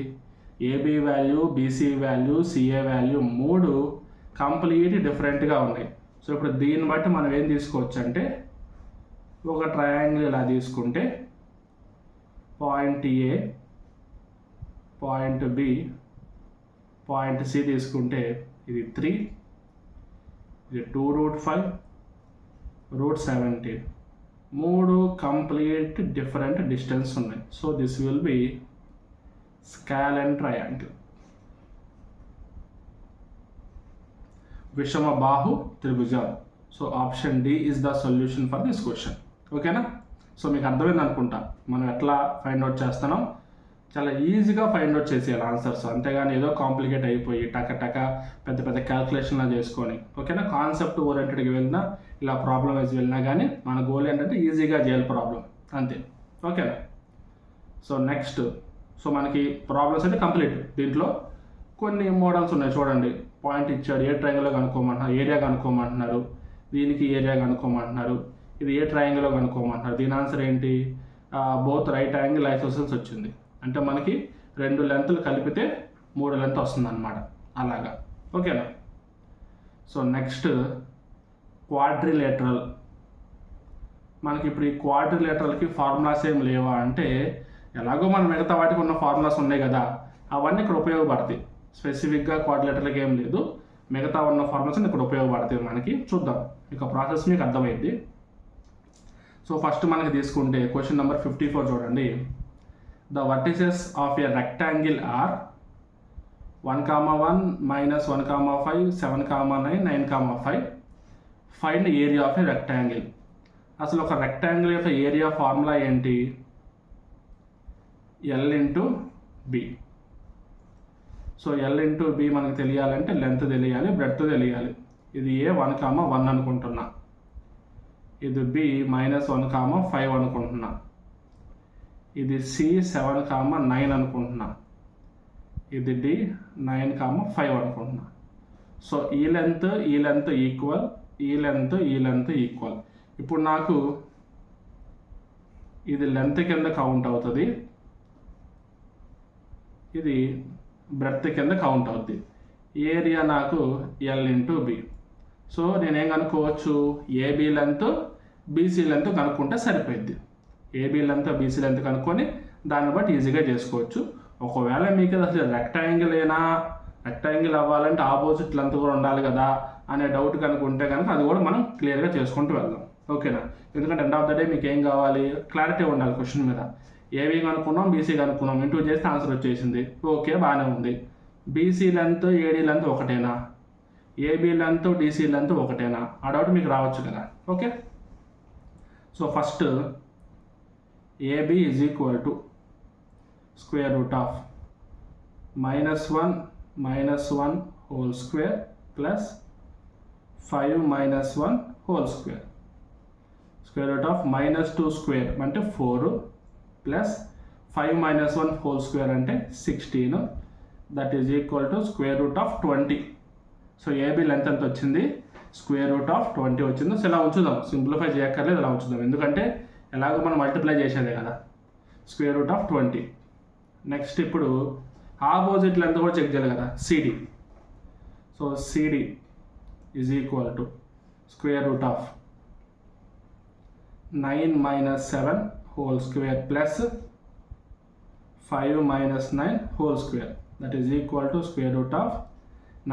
AB value, BC value, CA value 3 complete డిఫరెంట్గా ఉన్నాయి. So ఇప్పుడు దీన్ని బట్టి మనం ఏం తీసుకోవచ్చు అంటే ఒక ట్రయాంగిల్ ఇలా తీసుకుంటే point A, point B, point C తీసుకుంటే ఇది 3, ఇది 2 root 5, root 17, 3 complete different distance ఉన్నాయి. So this will be scalene triangle, విషమ బాహు త్రిభుజం. So option D is the solution for this question. ఓకేనా? సో మీకు అర్థమైంది అనుకుంటా మనం ఎట్లా ఫైండ్ అవుట్ చేస్తున్నాం. చాలా ఈజీగా ఫైండ్ అవుట్ చేసేయాలి ఆన్సర్స్, అంతేగాని ఏదో కాంప్లికేట్ అయిపోయి టక పెద్ద పెద్ద క్యాల్కులేషన్లా చేసుకొని. ఓకేనా? కాన్సెప్ట్ ఓరియంటెడ్గా వెళ్ళినా ఇలా ప్రాబ్లం వేసి వెళ్ళినా కానీ మన గోల్ ఏంటంటే ఈజీగా చేయాలి ప్రాబ్లం, అంతే. ఓకేనా? సో నెక్స్ట్, సో మనకి ప్రాబ్లమ్స్ అయితే కంప్లీట్. దీంట్లో కొన్ని మోడల్స్ ఉన్నాయి చూడండి. పాయింట్ ఇచ్చాడు, ఏ ట్రయాంగిల్లో కనుక్కోమంటున్నారు, ఏరియా కనుక్కోమంటున్నారు, దీనికి ఏరియా కనుక్కోమంటున్నారు, ఇది ఏ ట్రయాంగిల్లో కనుక్కోమంటున్నారు. దీని ఆన్సర్ ఏంటి? బోత్ రైట్ యాంగిల్ ఐసోసెల్స్ వచ్చింది. అంటే మనకి 2 లెంత్లు కలిపితే 3 లెంత్ వస్తుంది అనమాట, అలాగా. ఓకేనా? So next quadrilateral. మనకి ఇప్పుడు ఈ క్వాడ్రిలేటరల్కి ఫార్ములాస్ ఏం లేవా అంటే, ఎలాగో మనం మిగతా వాటికి ఉన్న ఫార్ములాస్ ఉన్నాయి కదా, అవన్నీ ఇక్కడ ఉపయోగపడతాయి. స్పెసిఫిక్గా క్వాడ్రిలేటరల్కి ఏం లేదు, మిగతా ఉన్న ఫార్ములాస్ ఇక్కడ ఉపయోగపడతాయి మనకి. చూద్దాం, ఇక ప్రాసెస్ మీకు అర్థమైంది. సో ఫస్ట్ మనకి తీసుకుంటే క్వశ్చన్ నెంబర్ 54 చూడండి. The vertices of a rectangle are 1, 1, -1, 5, 7, 9, 9, 5. Find area of a rectangle. అసలు ఒక రెక్టాంగిల్ యొక్క ఏరియా ఫార్ములా ఏంటి? L into B. So L into B మనకు తెలియాలంటే లెంత్ తెలియాలి, బ్రెడ్త్ తెలియాలి. ఇది ఏ 1, 1 అనుకుంటున్నా, ఇది బి -1, 5 అనుకుంటున్నా, ఇది సి 7, 9 అనుకుంటున్నా, ఇది డి 9, 5 అనుకుంటున్నా. సో ఈ లెంత్ ఈక్వల్, ఈ లెంత్ ఈక్వల్. ఇప్పుడు నాకు ఇది లెంత్ కింద కౌంట్ అవుతుంది, ఇది బ్రెడ్త్ కింద కౌంట్ అవుతుంది. ఏరియా నాకు ఎల్ ఇంటూ బి. సో నేనేం కనుక్కోవచ్చు? ఏబి లెంత్, బీసీ లెంత్ కనుక్కుంటే సరిపోద్ది. ఏబీ లెంత్, బీసీ లెంత్ కనుక్కొని దాన్ని బట్టి ఈజీగా చేసుకోవచ్చు. ఒకవేళ మీకు అసలు రెక్టాంగిల్ అవ్వాలంటే ఆపోజిట్ లెంత్ కూడా ఉండాలి కదా అనే డౌట్ కనుక్కుంటే కనుక అది కూడా మనం క్లియర్గా చేసుకుంటూ వెళ్దాం. ఓకేనా? ఎందుకంటే ఎండ్ ఆఫ్ ద డే మీకు ఏం కావాలి? క్లారిటీ ఉండాలి క్వశ్చన్ మీద. ఏబీ కనుక్కున్నాం, బీసీ కనుక్కున్నాం, ఇంటూ చేస్తే ఆన్సర్ వచ్చేసింది. ఓకే, బాగానే ఉంది. బీసీ లెంత్ ఏడీ లెంత్ ఒకటేనా, ఏబీ లెంత్ డీసీ లెంత్ ఒకటేనా, ఆ డౌట్ మీకు రావచ్చు కదా. Okay, so first AB is equal to square root of -1 whole square plus 5 - 1 whole square. Square root of -2 square అంటే 4 ప్లస్ 5 - 1 హోల్ స్క్వేర్ అంటే 16, that is equal to square root of 20. So AB length ఎంత వచ్చింది, square root of 20 వచ్చింది. So ఇలా ఉంచుదాం, simplify చేయక్కర్లేదు, ఇలా ఉంచుదాం, ఎందుకంటే ఎలాగో మనం మల్టిప్లై చేసేదే కదా. Square root of 20. నెక్స్ట్ ఇప్పుడు ఆపోజిట్ లెంత్ కూడా చెక్ చేయాలి కదా, CD. So CD is equal to square root of 9 - 7 whole square plus 5 - 9 whole square, that is equal to square root of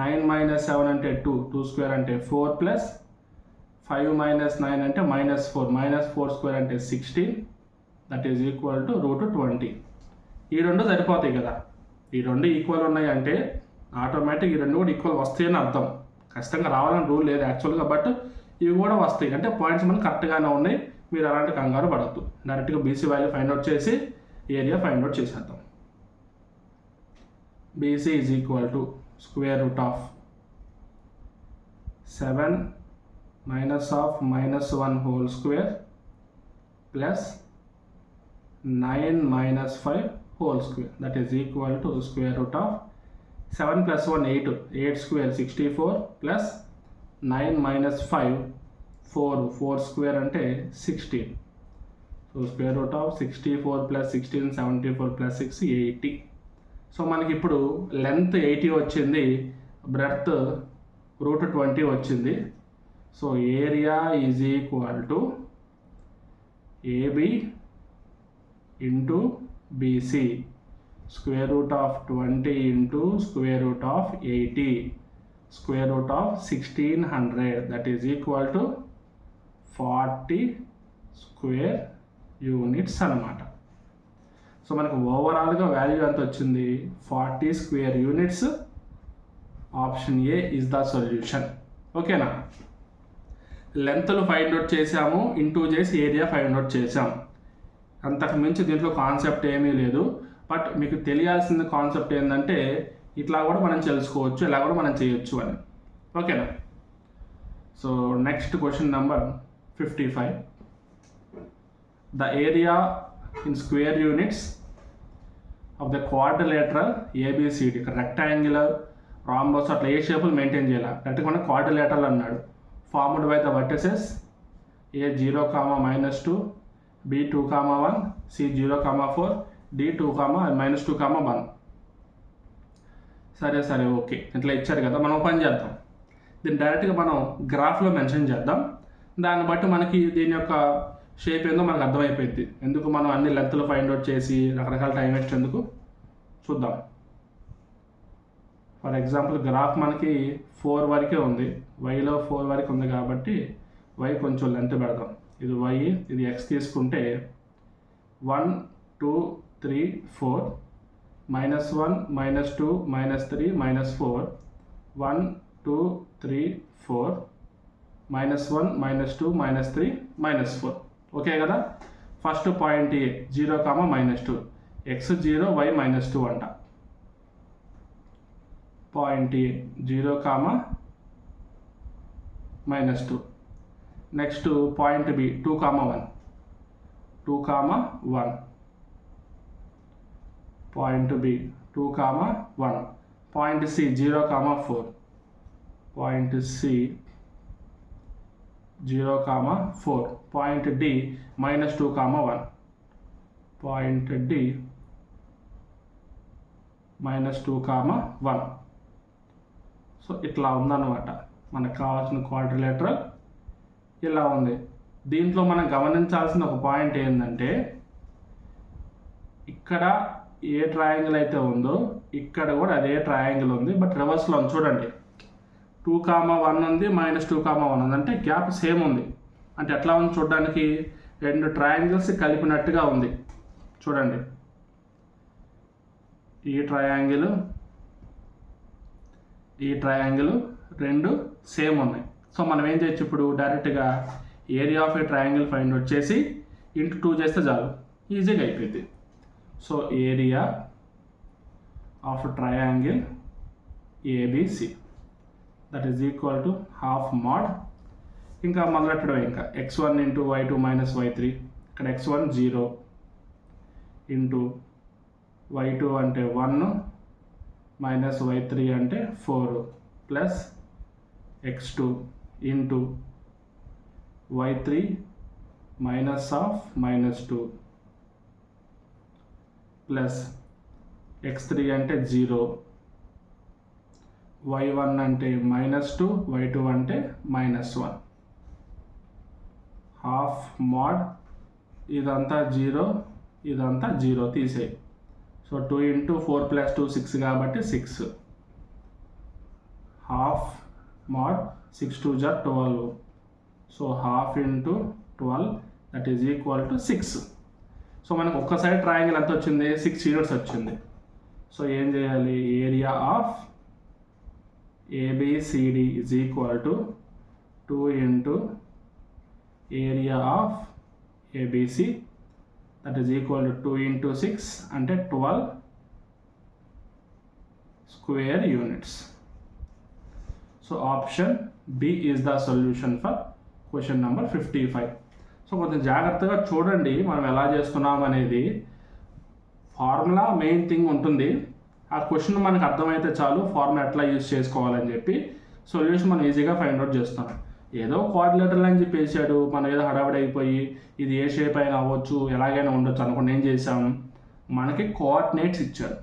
9 - 7 అంటే 2 స్క్వేర్ అంటే 4 ప్లస్ 5 - 9 అంటే -4 square అంటే 16, that is equal to √20. ఈ రెండు సరిపోతాయి కదా, ఈ రెండు ఈక్వల్ ఉన్నాయి అంటే ఆటోమేటిక్ ఈ రెండు కూడా ఈక్వల్ వస్తాయని అర్థం. ఖచ్చితంగా రావాలని రూల్ లేదు యాక్చువల్గా, బట్ ఇవి కూడా వస్తాయి అంటే పాయింట్స్ మనకు కరెక్ట్గానే ఉన్నాయి. మీరు అలాంటి కంగారు పడద్దు, డైరెక్ట్గా బీసీ వాల్యూ ఫైండ్ అవుట్ చేసి ఏరియా ఫైండ్ అవుట్ చేసేద్దాం. BC is equal to square root of 7 - -1 whole square plus 9 - 5 whole square, that is equal to square root of 7 + 1 8 square 64 plus 9 - 5 4 square అంటే 16. So square root of 64 + 16 74 + 6 80. So మనకి ఇప్పుడు length 80 వచ్చింది, breadth √20 వచ్చింది. So area is equal to AB into BC square root of 20 into square root of 80 square root of 1600, that is equal to 40 square units అన్నమాట. So మనకు ఓవరాల్గా value ఎంత వచ్చింది, 40 square units. Option A is the solution. ఓకేనా, లెంత్లు find out చేసాము, into చేసి area find out చేసాం. అంతకు మించి దీంట్లో కాన్సెప్ట్ ఏమీ లేదు. బట్ మీకు తెలియాల్సిన కాన్సెప్ట్ ఏంటంటే ఇట్లా కూడా మనం తెలుసుకోవచ్చు, ఇలా కూడా మనం చేయొచ్చు అని. ఓకేనా, so next question number 55. The area in square units of the quadrilateral A B C D. ఇక్కడ రెక్టాంగులర్, రాంబస్ అట్లా ఏ షేపులు మెయింటైన్ చేయాలి. కరెక్ట్గా మనం క్వాడ్రిలేటరల్ అన్నాడు. Formed by the vertices A0, -2, B2, 1, C0, 4, D2, -2, 1. సరే ఓకే, ఇట్లా ఇచ్చారు కదా, మనం పని చేద్దాం. దీన్ని డైరెక్ట్గా మనం గ్రాఫ్లో మెన్షన్ చేద్దాం. దాన్ని బట్టి మనకి దీని యొక్క షేప్ ఏందో మనకు అర్థమైపోయింది. ఎందుకు మనం అన్ని లెంత్లు ఫైండ్ అవుట్ చేసి రకరకాల టైం వేస్ట్ ఎందుకు, చూద్దాం. ఫర్ ఎగ్జాంపుల్ గ్రాఫ్ మనకి 4 వరకే ఉంది, వైలో 4 వరకు ఉంది కాబట్టి వై కొంచెం లెంత్ పెడదాం. ఇది వై, ఇది ఎక్స్ తీసుకుంటే 1 2 3 4 -1 -2 -3 -4 1 2 3 4 -1 -2 -3 -4. ఓకే కదా. First point A 0, -2 x 0 y -2 అంట. Point A 0, -2. Next point B 2, 1 2, 1. Point B 2, 1. Point C 0, 4. Point C 0, 4. Point D -2, 1. Point D -2, 1. So ఇట్లా ఉందన్నమాట మనకు కావాల్సిన క్వాడ్రిలేటరల్. ఇలా ఉంది. దీంట్లో మనం గమనించాల్సిన ఒక పాయింట్ ఏంటంటే ఇక్కడ ఏ ట్రయాంగిల్ అయితే ఉందో ఇక్కడ కూడా అదే ట్రయాంగిల్ ఉంది, బట్ రివర్స్లో ఉంది. చూడండి 2, 1 ఉంది, -2, 1 ఉంది, అంటే గ్యాప్ సేమ్ ఉంది. అంటే ఎట్లా ఉంది చూడడానికి, రెండు ట్రయాంగిల్స్ కలిపినట్టుగా ఉంది. చూడండి ఈ ట్రయాంగిల్ రెండు సేమ్ ఉన్నాయి. సో మనం ఏం చేయొచ్చు ఇప్పుడు డైరెక్ట్గా area of a triangle find out చేసి ఇంటూ 2 చేస్తే చాలు, ఈజీగా అయిపోయింది. So area of triangle ABC that is equal to half mod, ఇంకా మొదలెట్టడం ఇంకా x1 into y2 minus y3, ఇక్కడ x1 0 ఇంటూ y2 అంటే 1 మైనస్ y3 అంటే 4 plus x2 into y3 minus of -2 plus x3 అంటే 0, y1 అంటే -2, y2 అంటే -1, half mod ఇదంతా 0 ఇదంతా 0 తీసేయి. సో 2 ఇంటూ 4 ప్లస్ 2 6 కాబట్టి 6, హాఫ్ మాడ్ 6 2 జా 12, so half into 12 that is equal to 6. So మనకు ఒక్క సైడ్ ట్రయాంగిల్ ఎంత వచ్చింది, 6 యూనిట్స్ వచ్చింది. సో ఏం చేయాలి, area of ABCD is equal to 2 into area of ABC that is equal to 2 into 6 అంటే 12 square units. So option B is the solution for question number 55. So కొంచెం జాగ్రత్తగా చూడండి మనం ఎలా చేస్తున్నాం అనేది. ఫార్ములా మెయిన్ థింగ్ ఉంటుంది, ఆ క్వశ్చన్ మనకు అర్థమైతే చాలు ఫార్ములా ఎట్లా యూజ్ చేసుకోవాలని చెప్పి సొల్యూషన్ మనం ఈజీగా ఫైండ్ అవుట్ చేస్తాం. ఏదో కోఆర్డినేటర్ అని చెప్పి వేసాడు, మనం ఏదో హడావిడి అయిపోయి ఇది ఏ షేప్ అయినా అవ్వచ్చు ఎలాగైనా ఉండొచ్చు అనుకోండి, ఏం చేసాం, మనకి కోఆర్డినేట్స్ ఇచ్చారు.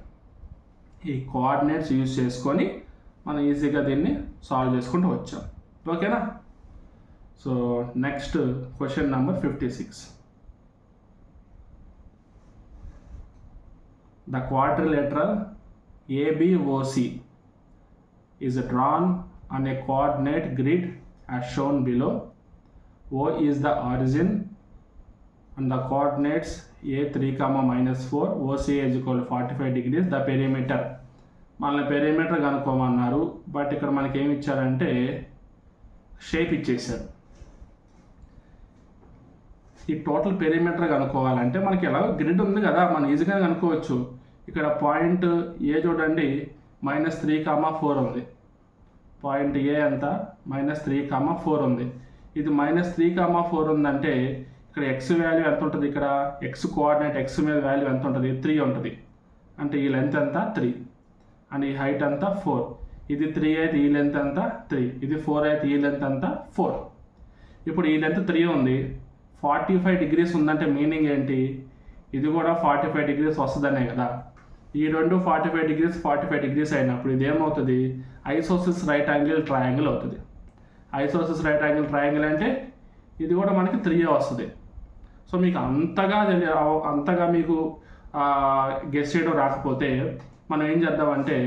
ఈ కోఆర్డినేట్స్ యూజ్ చేసుకొని మనం ఈజీగా దీన్ని సాల్వ్ చేసుకుంటూ వచ్చాం. ఓకేనా. So next question number 56. The quadrilateral ABOC is drawn on a coordinate grid as shown below. O is the origin and the coordinates A3, -4, OC is equal to 45 degrees. The perimeter, మనల్ని perimeter కనుక్కోమన్నారు, but ఇక్కడ మనకి ఏమి ఇచ్చారంటే shape ఇచ్చేసారు. ఈ total perimeter కనుక్కోవాలంటే మనకి ఎలాగో grid ఉంది కదా, మనం ఈజీగా కనుక్కోవచ్చు. ఇక్కడ పాయింట్ ఏ చూడండి -3, 4 ఉంది. పాయింట్ ఏ ఎంత -3, 4 ఉంది. ఇది -3, 4 ఉందంటే ఇక్కడ ఎక్స్ వాల్యూ ఎంత ఉంటుంది, ఇక్కడ ఎక్స్ కోఆర్డినేట్ ఎక్స్ మీద వాల్యూ ఎంత ఉంటుంది, 3 ఉంటుంది. అంటే ఈ లెంత్ ఎంత 3 అండ్ ఈ హైట్ అంతా 4. ఇది 3 అయితే ఈ లెంత్ అంతా 3, ఇది 4 అయితే ఈ లెంత్ అంతా 4. ఇప్పుడు ఈ లెంత్ 3 ఉంది, 45 డిగ్రీస్ ఉందంటే మీనింగ్ ఏంటి, ఇది కూడా 45 డిగ్రీస్ వస్తుందనే కదా. ఈ రెండు 45 డిగ్రీస్ అయినప్పుడు ఇది ఏమవుతుంది, ఐసోసిస్ రైట్ యాంగిల్ ట్రయాంగిల్ అవుతుంది. ఐసోసిస్ రైట్ యాంగిల్ ట్రయాంగిల్ అంటే ఇది కూడా మనకి 3 వస్తుంది. సో మీకు అంతగా మీకు గెస్ చేయడం రాకపోతే మనం ఏం చేద్దామంటే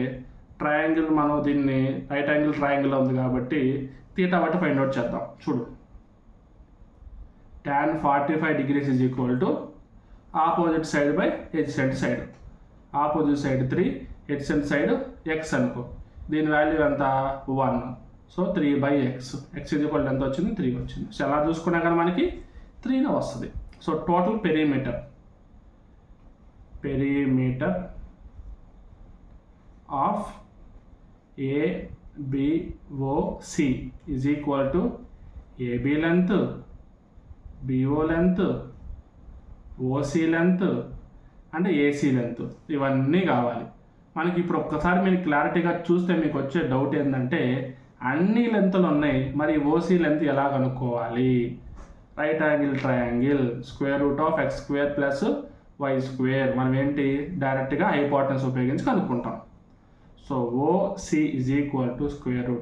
ట్రయాంగిల్, మనం దీన్ని రైట్ యాంగిల్ ట్రయాంగిల్ ఉంది కాబట్టి తీటా బట్టి ఫైండ్ అవుట్ చేద్దాం. చూడు, tan 45 degrees is equal to opposite side by adjacent side. Opposite side 3, adjacent side x అనుకో, దీని వాల్యూ ఎంత 1. So 3/x, x is equal ఎంత వచ్చింది 3 వచ్చింది. సో ఎలా చూసుకున్నా కానీ మనకి 3 వస్తుంది. So total perimeter of ABOC is equal to AB length, BO length, OC length అంటే AC లెంత్, ఇవన్నీ కావాలి మనకి. ఇప్పుడు ఒక్కసారి మీరు క్లారిటీగా చూస్తే మీకు వచ్చే డౌట్ ఏంటంటే అన్ని లెంత్లు ఉన్నాయి, మరి OC లెంత్ ఎలా కనుక్కోవాలి. Right angle triangle √x² + y², మనం ఏంటి డైరెక్ట్గా హైపోటెనస్ ఉపయోగించి కనుక్కుంటాం. So OC is equal to √3²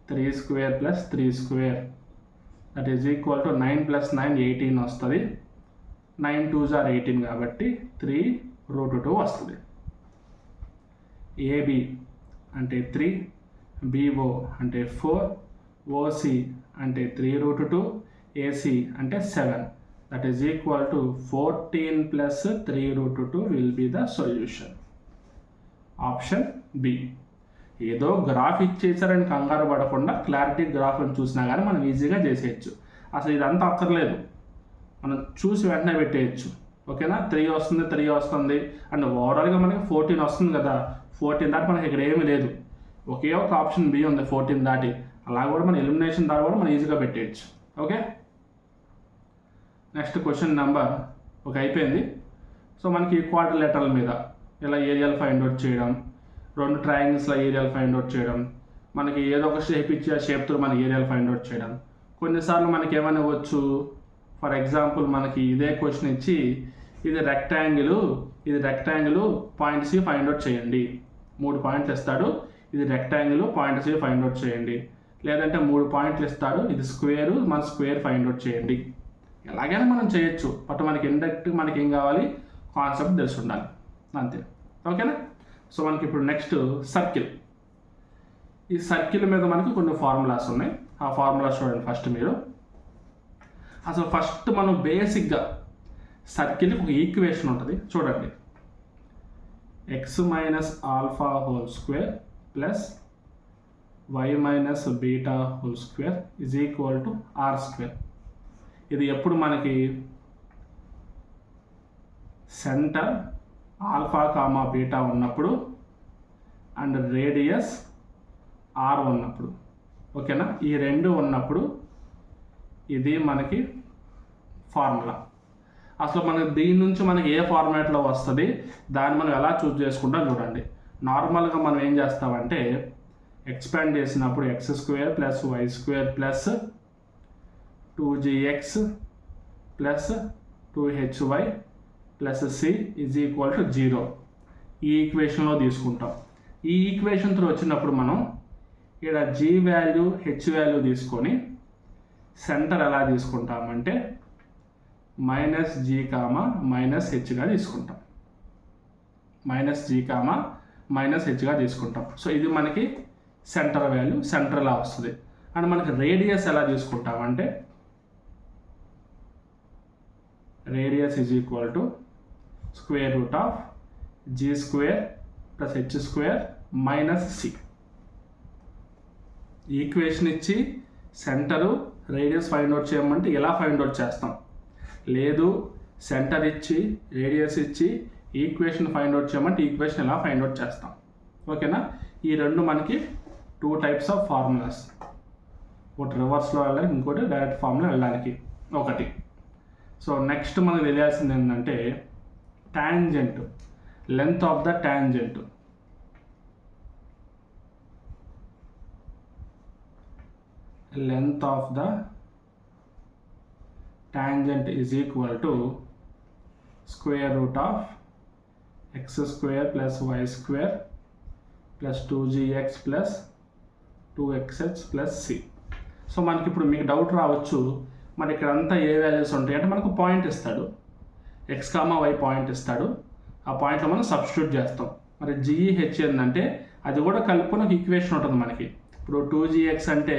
+ 3² that is equal to 9 + 9 18 వస్తుంది. 9 2s are 18 కాబట్టి 3√2 వస్తుంది. AB అంటే 3, BO అంటే 4, OC అంటే 3√2, AC అంటే 7. that is equal to 14 plus 3 root 2 will be the solution. Option B. ఏదో గ్రాఫ్ ఇచ్చేసారని కంగారు పడకుండా క్లారిటీ గ్రాఫ్ని చూసినా కానీ మనం ఈజీగా చేసేయచ్చు. అసలు ఇదంతా అక్కర్లేదు, మనం చూసి వెంటనే పెట్టేయచ్చు. ఓకేనా, 3 వస్తుంది అండ్ ఓవరాల్గా మనకి 14 వస్తుంది కదా. 14 దాటి మనకి ఇక్కడ ఏమీ లేదు, ఒకే ఒక ఆప్షన్ బి ఉంది 14 దాటి. అలా కూడా మన ఎలిమినేషన్ ద్వారా కూడా మనం ఈజీగా పెట్టేయచ్చు. ఓకే, నెక్స్ట్ క్వశ్చన్ నెంబర్ అయిపోయింది. సో మనకి క్వాడ్రిలేటరల్ మీద ఇలా ఏరియాలు ఫైండ్ అవుట్ చేయడం, 2 ట్రయాంగిల్స్లో ఏరియాలు ఫైండ్ అవుట్ చేయడం, మనకి ఏదో ఒక షేప్ ఇచ్చి ఆ షేప్తో మన ఏరియాలు ఫైండ్ అవుట్ చేయడం. కొన్నిసార్లు మనకి ఏమైనా వచ్చు, ఫర్ ఎగ్జాంపుల్ మనకి ఇదే క్వశ్చన్ ఇచ్చి ఇది rectangle point C find out చేయండి, 3 పాయింట్లు ఇస్తాడు, ఇది rectangle point C find out చేయండి. లేదంటే 3 పాయింట్లు ఇస్తాడు, ఇది స్క్వేర్, మన స్క్వేర్ ఫైండ్ అవుట్ చేయండి. ఎలాగైనా మనం చేయొచ్చు, బట్ మనకి ఇండైరెక్ట్ మనకి ఏం కావాలి, కాన్సెప్ట్ తెలిసి ఉండాలి అంతే. ఓకేనా, సో మనకి ఇప్పుడు నెక్స్ట్ సర్కిల్. ఈ సర్కిల్ మీద మనకి కొన్ని ఫార్ములాస్ ఉన్నాయి, ఆ ఫార్ములాస్ చూడండి ఫస్ట్ మీరు. అసలు ఫస్ట్ మనం బేసిక్గా సర్కిల్కి ఒక ఈక్వేషన్ ఉంటుంది చూడండి. X minus alpha whole square plus Y minus beta whole square is equal to R square. ఇది ఎప్పుడు మనకి సెంటర్ ఆల్ఫా కామా బీటా ఉన్నప్పుడు అండ్ రేడియస్ ఆర్ ఉన్నప్పుడు. ఓకేనా, ఈ రెండు ఉన్నప్పుడు ఇది మనకి ఫార్ములా. అసలు మనకి దీని నుంచి మనకి ఏ ఫార్మాట్లో వస్తుంది దాన్ని మనం ఎలా చూస్ చేసుకుంటాం చూడండి. నార్మల్గా మనం ఏం చేస్తామంటే ఎక్స్పాండ్ చేసినప్పుడు X square plus Y square plus 2gx plus 2hy plus C is equal to 0 ఈ ఈక్వేషన్లో తీసుకుంటాం. ఈ ఈక్వేషన్తో వచ్చినప్పుడు మనం ఇక్కడ g వాల్యూ h వాల్యూ తీసుకొని సెంటర్ ఎలా తీసుకుంటామంటే మైనస్ జీ కామా మైనస్ హెచ్గా తీసుకుంటాం, మైనస్ జీ కామా మైనస్ హెచ్గా తీసుకుంటాం. సో ఇది మనకి సెంటర్ వాల్యూ, సెంటర్ ఎలా వస్తుంది. అండ్ మనకి రేడియస్ ఎలా తీసుకుంటామంటే radius is equal to square root of G square plus H square minus C. Equation ఇచ్చి సెంటరు రేడియస్ ఫైండ్ అవుట్ చేయమంటే ఎలా ఫైండ్ అవుట్ చేస్తాం, లేదు సెంటర్ ఇచ్చి రేడియస్ ఇచ్చి ఈక్వేషన్ ఫైండ్ అవుట్ చేయమంటే ఈక్వేషన్ ఎలా ఫైండ్ అవుట్ చేస్తాం. ఓకేనా, ఈ రెండు మనకి 2 టైప్స్ ఆఫ్ ఫార్ములాస్, ఒకటి రివర్స్లో వెళ్ళడానికి, ఇంకోటి డైరెక్ట్ ఫార్ములా వెళ్ళడానికి ఒకటి. సో నెక్స్ట్ మనకు తెలియాల్సింది ఏంటంటే tangent, length of the tangent. Length of the tangent is equal to square root of x square plus y square plus 2gx plus 2xh plus c. So మనకి ఇప్పుడు మీకు doubt రావచ్చు, మరి ఇక్కడ అంతా ఏ వాల్యూస్ ఉంటాయి అంటే మనకు పాయింట్ ఇస్తాడు, ఎక్స్ కామా వై పాయింట్ ఇస్తాడు, ఆ పాయింట్లో మనం సబ్స్టిట్యూట్ చేస్తాం. మరి జిఈహెచ్ ఏంటంటే అది కూడా కలుపుకొని ఒక ఈక్వేషన్ ఉంటుంది మనకి. ఇప్పుడు 2gx అంటే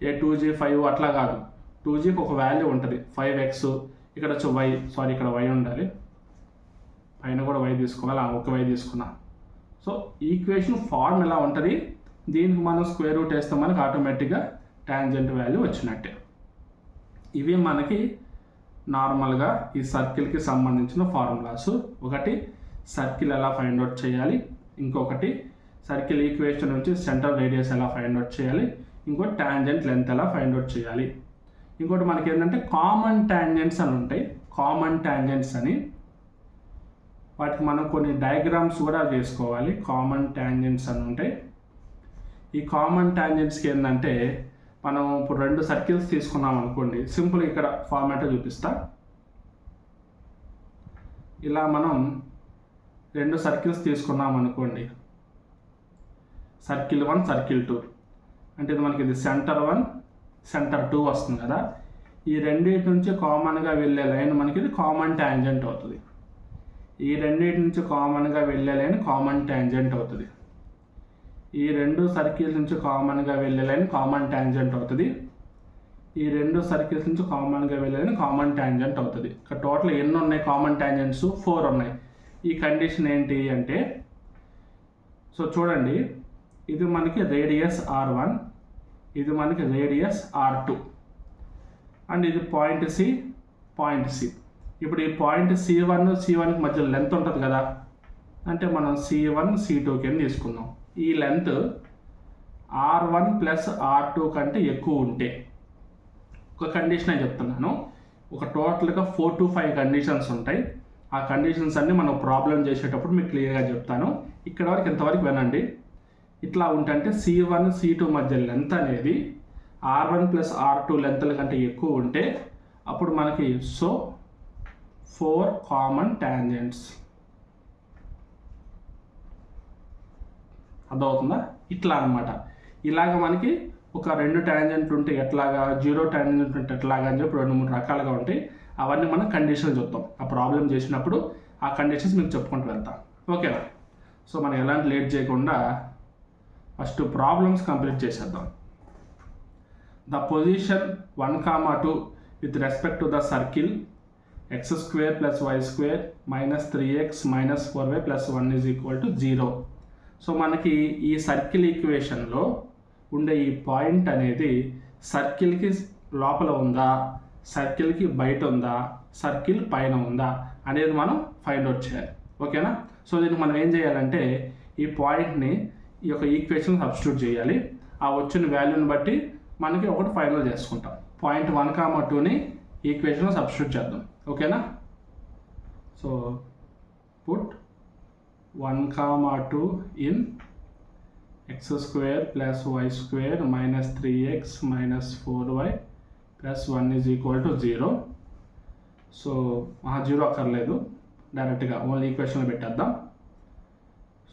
ఏ 2g5 అట్లా కాదు, 2gకి ఒక వాల్యూ ఉంటుంది 5x, ఇక్కడ వచ్చి y, సారీ ఇక్కడ y ఉండాలి, పైన కూడా y తీసుకోవాలి, ఒక y తీసుకున్నా. సో ఈక్వేషన్ ఫార్మ్ ఎలా ఉంటుంది, దీనికి మనం స్క్వేర్ రూట్ వేస్తే మనకి ఆటోమేటిక్గా టాంజెంట్ వాల్యూ వచ్చినట్టే. ఇవి మనకి నార్మల్గా ఈ సర్కిల్కి సంబంధించిన ఫార్ములాస్. ఒకటి సర్కిల్ ఎలా ఫైండ్ అవుట్ చేయాలి, ఇంకొకటి సర్కిల్ ఈక్వేషన్ నుంచి సెంటర్ రేడియస్ ఎలా ఫైండ్ అవుట్ చేయాలి, ఇంకోటి టాంజెంట్ లెంత్ ఎలా ఫైండ్ అవుట్ చేయాలి. ఇంకోటి మనకి ఏంటంటే కామన్ టాంజెంట్స్ అని ఉంటాయి, కామన్ టాంజెంట్స్ అని, వాటికి మనం కొన్ని డయాగ్రామ్స్ కూడా చేసుకోవాలి. కామన్ టాంజెంట్స్ అని ఉంటాయి. ఈ కామన్ టాంజెంట్స్కి ఏంటంటే మనం ఇప్పుడు 2 సర్కిల్స్ తీసుకున్నాం అనుకోండి, సింపుల్ ఇక్కడ ఫార్మాట్ చూపిస్తా. ఇలా మనం 2 సర్కిల్స్ తీసుకున్నాం అనుకోండి, సర్కిల్ 1 సర్కిల్ 2 అంటే ఇది మనకి ఇది సెంటర్ 1 సెంటర్ 2 వస్తుంది కదా. ఈ రెండింటి నుంచి కామన్గా వెళ్ళే లైన్ మనకి ఇది కామన్ టాంజెంట్ అవుతుంది. ఈ రెండింటి నుంచి కామన్గా వెళ్ళే లైన్ కామన్ టాంజెంట్ అవుతుంది. ఈ 2 సర్కిల్స్ నుంచి కామన్గా వెళ్ళే లైన్ కామన్ టాంజెంట్ అవుతుంది. ఈ రెండు సర్కిల్స్ నుంచి కామన్గా వెళ్ళేది కామన్ ట్యాంజెంట్ అవుతుంది. ఇక్కడ టోటల్ ఎన్ని ఉన్నాయి కామన్ ట్యాంజెంట్స్? 4 ఉన్నాయి. ఈ కండిషన్ ఏంటి అంటే, సో చూడండి, ఇది మనకి రేడియస్ R1, ఇది మనకి రేడియస్ R2 అండ్ ఇది పాయింట్ సి. ఇప్పుడు ఈ పాయింట్ C1కి మధ్య లెంత్ ఉంటుంది కదా, అంటే మనం C1 C2 కింద తీసుకుందాం. ఈ లెంత్ R1 ప్లస్ R2 కంటే ఎక్కువ ఉంటే, ఒక కండిషన్ అని చెప్తున్నాను, ఒక టోటల్గా 4 to 5 కండిషన్స్ ఉంటాయి. ఆ కండిషన్స్ అన్నీ మనం ప్రాబ్లం చేసేటప్పుడు మీకు క్లియర్గా చెప్తాను. ఇక్కడ వరకు ఇంతవరకు వినండి. ఇట్లా ఉంటే C1 C2 మధ్య లెంత్ అనేది R1 ప్లస్ R2 లెంత్ల కంటే ఎక్కువ ఉంటే అప్పుడు మనకి 4 కామన్ ట్యాంజెంట్స్. అర్థమవుతుందా? ఇట్లా అనమాట. ఇలాగ మనకి ఒక 2 ట్యాంజెంట్లు ఉంటే ఎట్లాగా, 0 ట్యాంజెంట్ ఉంటే ఎట్లాగా అని చెప్పి 2-3 రకాలుగా ఉంటాయి. అవన్నీ మనం కండిషన్లు చూద్దాం. ఆ ప్రాబ్లం చేసినప్పుడు ఆ కండిషన్స్ మీకు చెప్పుకుంటూ వెళ్తాం. ఓకేనా? సో మనం ఎలాంటి లేట్ చేయకుండా ఫస్ట్ ప్రాబ్లమ్స్ కంప్లీట్ చేసేద్దాం. The position 1, 2 with respect to the circle x² + y² - 3x - 4y + 1 = 0. So మనకి ఈ సర్కిల్ ఈక్వేషన్లో ఉండే ఈ పాయింట్ అనేది సర్కిల్కి లోపల ఉందా, సర్కిల్కి బయట ఉందా, సర్కిల్ పైన ఉందా అనేది మనం ఫైండ్ అవుట్ చేయాలి. ఓకేనా? సో దీనికి మనం ఏం చేయాలంటే ఈ పాయింట్ని ఈ యొక్క ఈక్వేషన్ సబ్స్టిట్యూట్ చేయాలి. ఆ వచ్చిన వాల్యూని బట్టి మనకి ఒకటి ఫైనల్ చేసుకుంటాం. పాయింట్ 1, 2ని ఈక్వేషన్లో సబ్స్టిట్యూట్ చేద్దాం. ఓకేనా? So put 1, 2 in x² + y² - 3x - 4y + 1 = 0. So 0 అక్కర్లేదు, డైరెక్ట్గా ఓన్లీ ఈక్వేషన్లో పెట్టేద్దాం.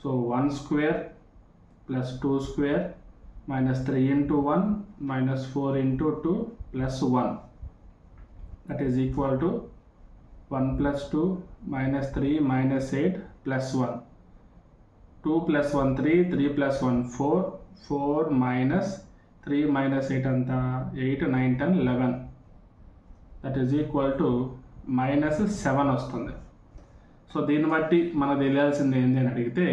So 1² + 2² - 3 × 1 - 4 × 2 + 1 that is equal to 1 + 2 - 3 - 8 + 1. 2 + 1 3, 3 + 1 4, 4 - 3 - 8 అంతా 8, 9, 10, 11 that is equal to -7 వస్తుంది. సో దీన్ని బట్టి మనకు తెలియాల్సింది ఏంటి అని అడిగితే,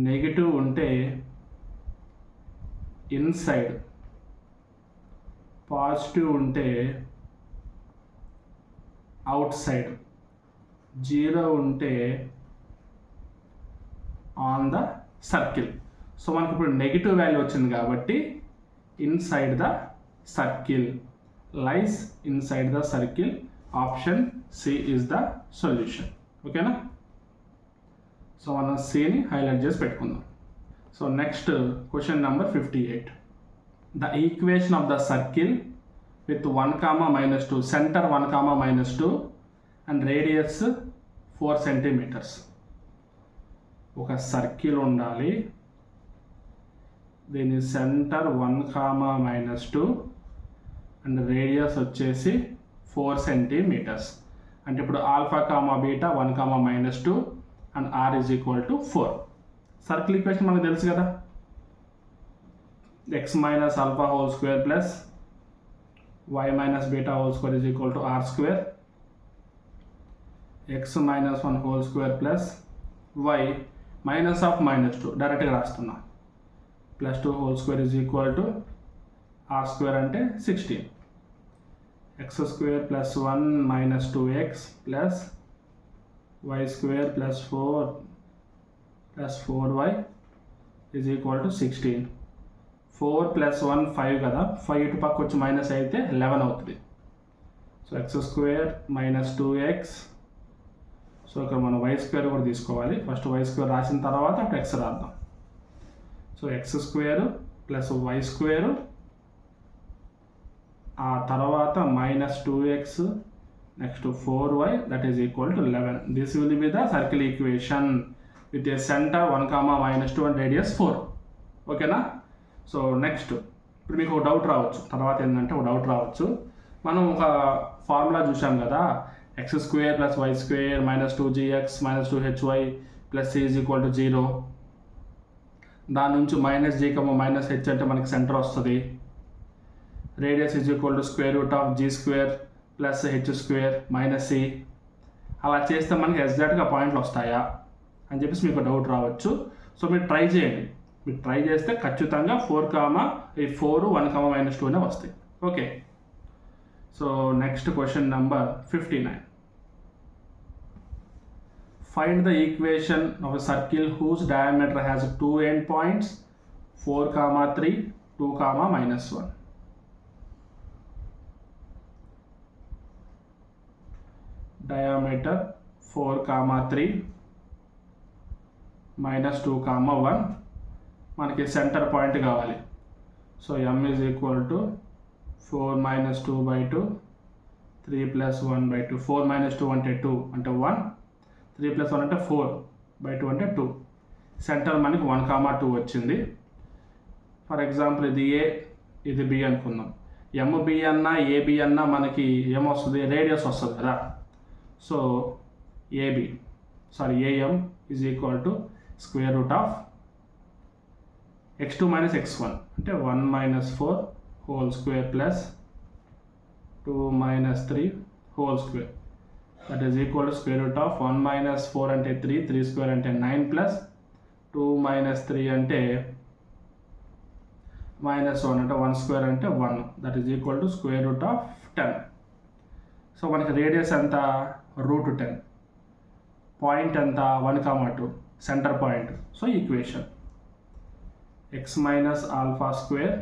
నెగిటివ్ ఉంటే ఇన్సైడ్, పాజిటివ్ ఉంటే అవుట్ సైడ్, 0 ఉంటే ఆన్ ద సర్కిల్. సో మనకి ఇప్పుడు నెగిటివ్ వాల్యూ వచ్చింది కాబట్టి inside the circle, lies inside the circle. Option C is the solution. ఓకేనా? సో మనం సిని హైలైట్ చేసి పెట్టుకుందాం. So next question number 58. The equation of the circle with 1, -2, center 1, -2 and radius 4 cm. ఒక సర్కిల్ ఉండాలి, దీని సెంటర్ 1, -2 అండ్ రేడియస్ వచ్చేసి 4 cm. అంటే ఇప్పుడు alpha, beta 1, -2 and r = 4. Circle equation మనకు తెలుసు కదా, x - α² + y - β² = r², x - 1² + y -2 డైరెక్ట్గా రాస్తున్నా +2² = r² అంటే 16. x² + 1 - 2x + y² + 4 + 4y = 16. 4 + 1 5 కదా, 5 ఇటు పక్క వచ్చి మైనస్ అయితే 11 అవుతుంది. So x² - 2x. సో ఇక్కడ మనం y² కూడా తీసుకోవాలి. ఫస్ట్ y² రాసిన తర్వాత అటు x రాద్దాం. సో x² + y², ఆ తర్వాత -2x next 4y that is equal to 11. This will be the circle equation with a center 1, -2 and radius 4. ఓకేనా? సో నెక్స్ట్ ఇప్పుడు మీకు ఒక డౌట్ రావచ్చు, తర్వాత ఏంటంటే ఒక డౌట్ రావచ్చు, మనం ఒక ఫార్ములా చూసాం కదా, x² + y² - 2gx - 2hy + c = 0. దాని నుంచి -g, -h అంటే మనకి సెంటర్ వస్తుంది. Radius is equal to square root of G square plus H square minus C. అలా చేస్తే మనకి ఎగ్జాక్ట్గా పాయింట్లు వస్తాయా అని చెప్పేసి మీకు డౌట్ రావచ్చు. సో మీరు ట్రై చేయండి. మీరు ట్రై చేస్తే ఖచ్చితంగా 4, 1, -2 అనే వస్తాయి. Okay. So next question number 59. Find the equation of a circle whose diameter has 2 end points 4, 3, 2, -1. Diameter 4, 3, -2, 1. మనకి సెంటర్ పాయింట్ కావాలి. So m is equal to 4 - 2/2 3 + 1/2. 4 - 2 అంటే 2 అంటే 1, 3 + 1 అంటే 4/2 అంటే 2. సెంటర్ మనకి 1, 2 వచ్చింది. ఫర్ ఎగ్జాంపుల్ ఇది ఏ, ఇది బి అనుకుందాం. ఎంబి అన్నా ఏబి అన్నా మనకి ఏమొస్తుంది, రేడియస్ వస్తుంది కదా. So AM is equal to square root of x2 - x1 అంటే 1 - 4 whole square plus 2 - 3 whole square. That is equal to square root of 1 - 4 అంటే 3, 3 స్క్వేర్ అంటే 9 ప్లస్ 2 - 3 అంటే -1 అంటే 1 స్క్వేర్ అంటే 1. That is equal to square root of 10. So మనకి radius ఎంత, √10. Point ఎంత, 1, 2, centre point. So equation x - alpha square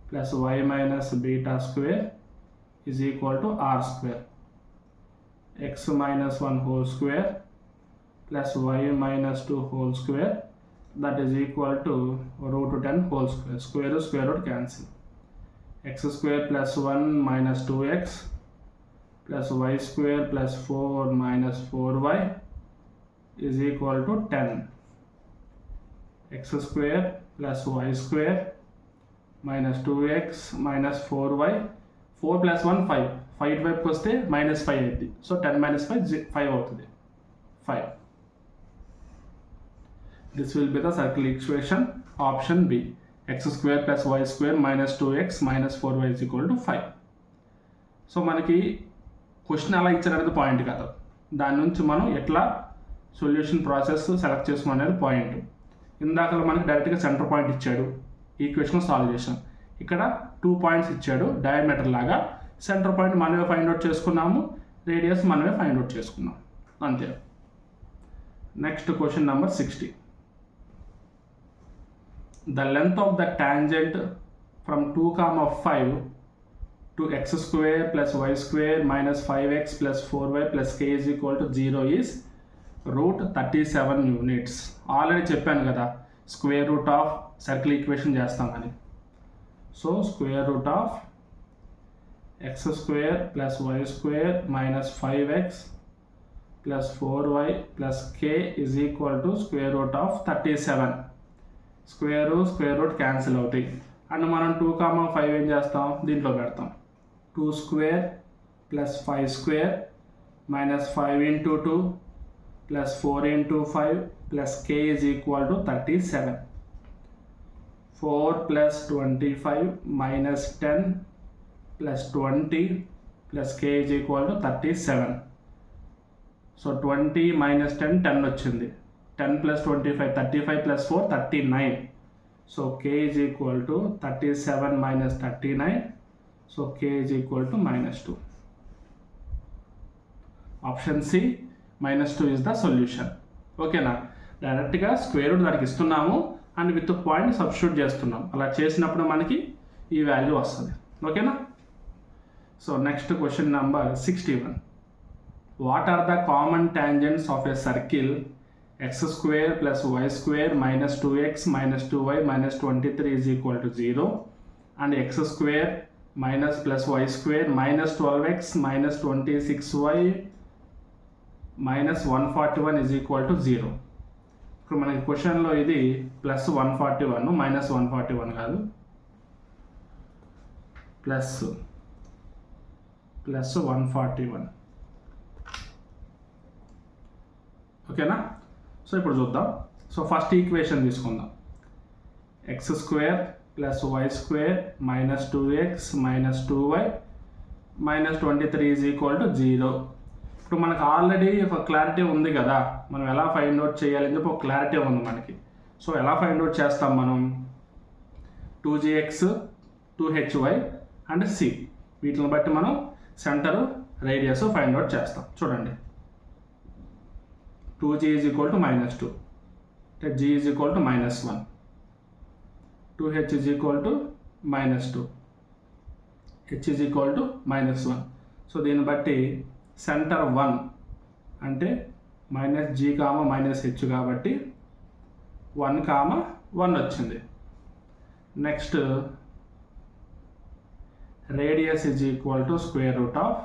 plus y - beta square is equal to r square. x - 1 whole square plus y - 2 whole square that is equal to √10 whole square. Square root cancel. x square plus 1 - 2x plus y square plus 4 - 4y is equal to 10. x square plus y square minus 2x minus 4y. 4 + 1 5. 5 వైపుకి వస్తే -5 అవుతుంది. So 10 - 5 5 అవుతుంది. 5. This will be the circle equation option B. x square plus y square minus 2x minus 4y is equal to 5. So మనకి question ఎలా ఇచ్చారనేది point కాదు. దాని నుంచి మనం ఎట్లా సొల్యూషన్ ప్రాసెస్ సెలెక్ట్ చేసుకోమనేది పాయింట్. ఇందాక మనకి డైరెక్ట్గా సెంటర్ పాయింట్ ఇచ్చాడు, ఈక్వేషన్ సాల్వ్ చేసాం. ఇక్కడ 2 పాయింట్స్ ఇచ్చాడు డయామీటర్ లాగా. సెంటర్ పాయింట్ మనమే ఫైండ్ అవుట్ చేసుకున్నాము, రేడియస్ మనమే ఫైండ్ అవుట్ చేసుకున్నాం, అంతే. Next question number 60. The length of the tangent from 2, 5 to x square plus y square minus 5x plus 4y plus k is equal to 0 is √37 units. Already చెప్పాను కదా square root of circle equation చేస్తామని. So square root of x square plus y square minus 5x plus 4y plus k is equal to square root of 37. Square root cancel అవుతాయి. And మనం 2, 5 ఏం చేస్తాం, దీంట్లో పెడతాం. 2 square plus 5 square minus 5 × 2 plus 4 × 5 plus k is equal to 37. 4 plus 25 minus 10 plus 20 plus k is equal to 37. So 20 minus 10 10 వచ్చింది. 10 plus 25 35 plus 4 39. So k is equal to 37 minus 39. So k is equal to -2. Option C -2 is the solution. ఓకేనా. డైరెక్ట్గా square root దానికి ఇస్తున్నాము and with point substitute చేస్తున్నాం. అలా చేసినప్పుడు మనకి ఈ వాల్యూ వస్తుంది. ఓకేనా. So next question number 61. What are the common tangents of a circle x square plus y square minus 2x minus 2y minus 23 is equal to 0 and x square minus plus y square minus 12x minus 26y minus 141 is equal to 0. ఇప్పుడు మనకి క్వశ్చన్లో ఇది plus 141 minus 141 కాదు, plus 141. ఓకేనా. So ఇప్పుడు చూద్దాం. So first equation తీసుకుందాం. x square plus Y square minus 2x minus 2y minus 23 is equal to 0. ఇప్పుడు మనకు ఆల్రెడీ ఒక క్లారిటీ ఉంది కదా, మనం ఎలా ఫైండ్ అవుట్ చేయాలని చెప్పి ఒక క్లారిటీ ఉంది మనకి. సో ఎలా ఫైండ్ అవుట్ చేస్తాం మనం? 2gx 2hy అండ్ c వీటిని బట్టి మనం సెంటర్ రేడియస్ ఫైండ్ అవుట్ చేస్తాం. చూడండి, 2g ఈజ్ ఈక్వల్ టు -2 అంటే g is equal to -1, 2h is equal to -2, h is equal to -1. So దీన్ని బట్టి సెంటర్ 1 అంటే -g, -h కాబట్టి 1, 1 వచ్చింది. Next radius is equal to square root of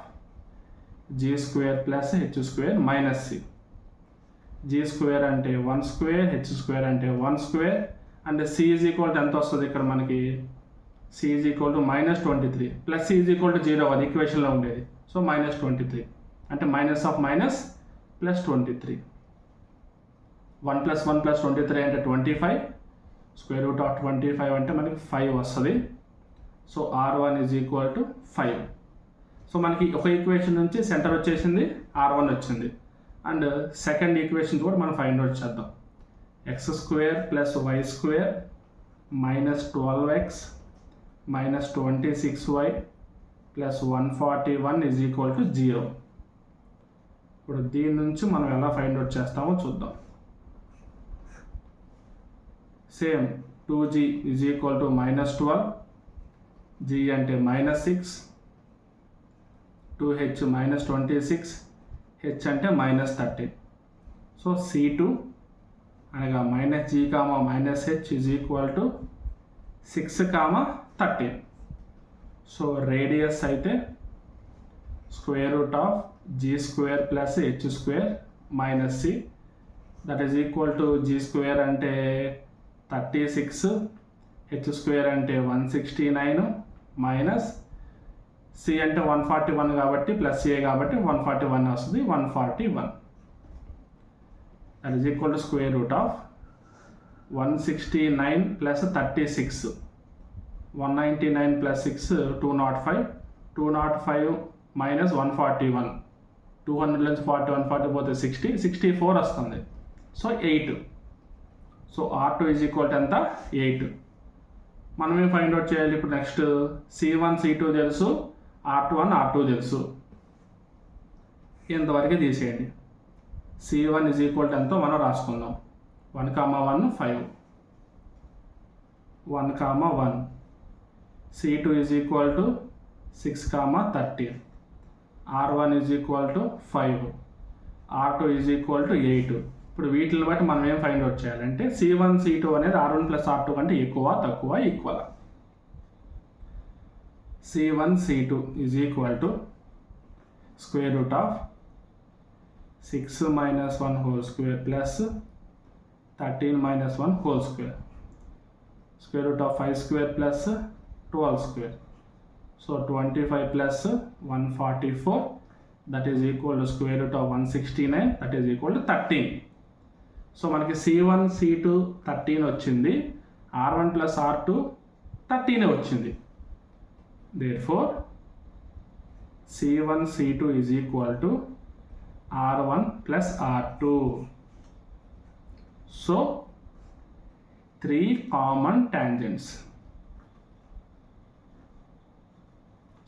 g square plus h square minus c. g square అంటే 1 square, h square అంటే 1 square and c is equal to ఎంత వస్తుంది ఇక్కడ మనకి? c is equal to -23 plus c is equal to 0 అది ఈక్వేషన్లో ఉండేది. So -23 అంటే minus of minus plus 23. 1 + 1 + 23 అంటే 25, స్క్వేర్ రూట్ ఆఫ్ 25 అంటే మనకి 5 వస్తుంది. So r1 is equal to 5. So మనకి ఒక ఈక్వేషన్ నుంచి సెంటర్ వచ్చేసింది, r1 వచ్చింది. అండ్ సెకండ్ ఈక్వేషన్ కూడా మనం ఫైండ్ అవుట్ చేద్దాం. x square plus Y square minus 12x minus 26y plus 141 is equal to 0. ఇప్పుడు దీని నుంచి మనం ఎలా ఫైండ్ అవుట్ చేస్తామో చూద్దాం. Same 2g is equal to -12, g అంటే -6, 2h -26, h అంటే -13. సో c2 అనగా -g, -h is equal to 6, 13. So radius అయితే square root of g square plus h square minus c that is equal to g square అంటే 36, h square అంటే 169 minus c అంటే 141 కాబట్టి plus a కాబట్టి 141 వస్తుంది, 141. That is equal to square root of 169 plus 36, 199 plus 6 205, 205 minus 141, 200 నుంచి 40 పోతే 60, 64 వస్తుంది. So 8. So r2 is equal to ఎంత? 8. మనం ఏం ఫైండ్ అవుట్ చేయాలి ఇప్పుడు? నెక్స్ట్ c1 c2 తెలుసు, r1 r2 తెలుసు. ఇంతవరకు తీసేయండి. c1 ఈజ్ ఈక్వల్ టు ఎంతో మనం రాసుకుందాం. 1, 1 5, 1, 1. c2 is equal to 6, 13. r1 is equal to 5, r2 is equal to 8. ఇప్పుడు వీటిని బట్టి మనం ఏం ఫైండ్ అవుట్ చేయాలంటే c1 c2 అనేది r1 ప్లస్ r2 కంటే ఎక్కువ, తక్కువ, equal. c1 c2 is equal to square root of 6 - 1 whole square plus 13 - 1 whole square, square root of 5 square plus 12 square. So 25 plus 144 that is equal to square root of 169 that is equal to 13. So మనకి c1 c2 13 వచ్చింది, r1 plus r2 13 వచ్చింది. Therefore c1 c2 is equal to r1 plus r2. So 3 common tangents.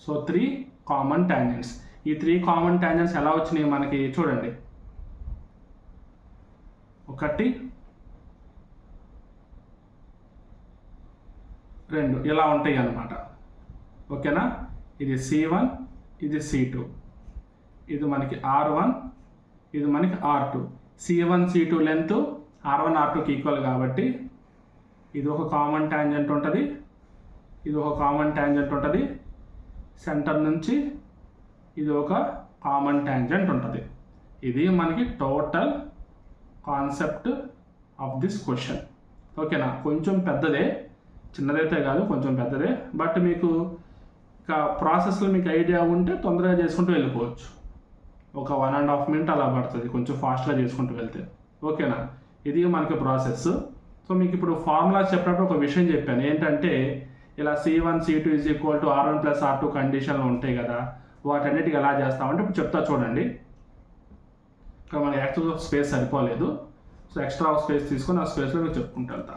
So 3 common tangents. ఈ 3 common tangents ఎలా వచ్చినాయి మనకి చూడండి. 1, 2 ఇలా ఉంటాయి అన్నమాట. ఓకేనా? ఇది c1, ఇది c2, ఇది మనకి r1, ఇది మనకి r2. c1 c2 length r1 r2కి equal కాబట్టి ఇది ఒక కామన్ టాంజెంట్ ఉంటుంది, ఇది ఒక కామన్ టాంజెంట్ ఉంటుంది. సెంటర్ నుంచి ఇది ఒక కామన్ టాంజెంట్ ఉంటుంది. ఇది మనకి total concept of this question. ఓకేనా? కొంచెం పెద్దదే, చిన్నదైతే కాదు, కొంచెం పెద్దదే. బట్ మీకు ఇక ప్రాసెస్లో మీకు ఐడియా ఉంటే తొందరగా చేసుకుంటూ వెళ్ళిపోవచ్చు. ఒక 1.5 minutes అలా పడుతుంది కొంచెం ఫాస్ట్గా చేసుకుంటూ వెళ్తే. ఓకేనా? ఇది మనకి ప్రాసెస్. సో మీకు ఇప్పుడు ఫార్ములా చెప్పినప్పుడు ఒక విషయం చెప్పాను ఏంటంటే ఇలా C1 C2 is equal to R1 plus R2 కండిషన్లు ఉంటాయి కదా, వాటన్నిటికి ఎలా చేస్తామంటే ఇప్పుడు చెప్తా చూడండి. ఇక్కడ మనకి యాక్చువల్గా స్పేస్ సరిపోలేదు, సో ఎక్స్ట్రా స్పేస్ తీసుకొని ఆ స్పేస్లో మీకు చెప్పుకుంటూ వెళ్తా.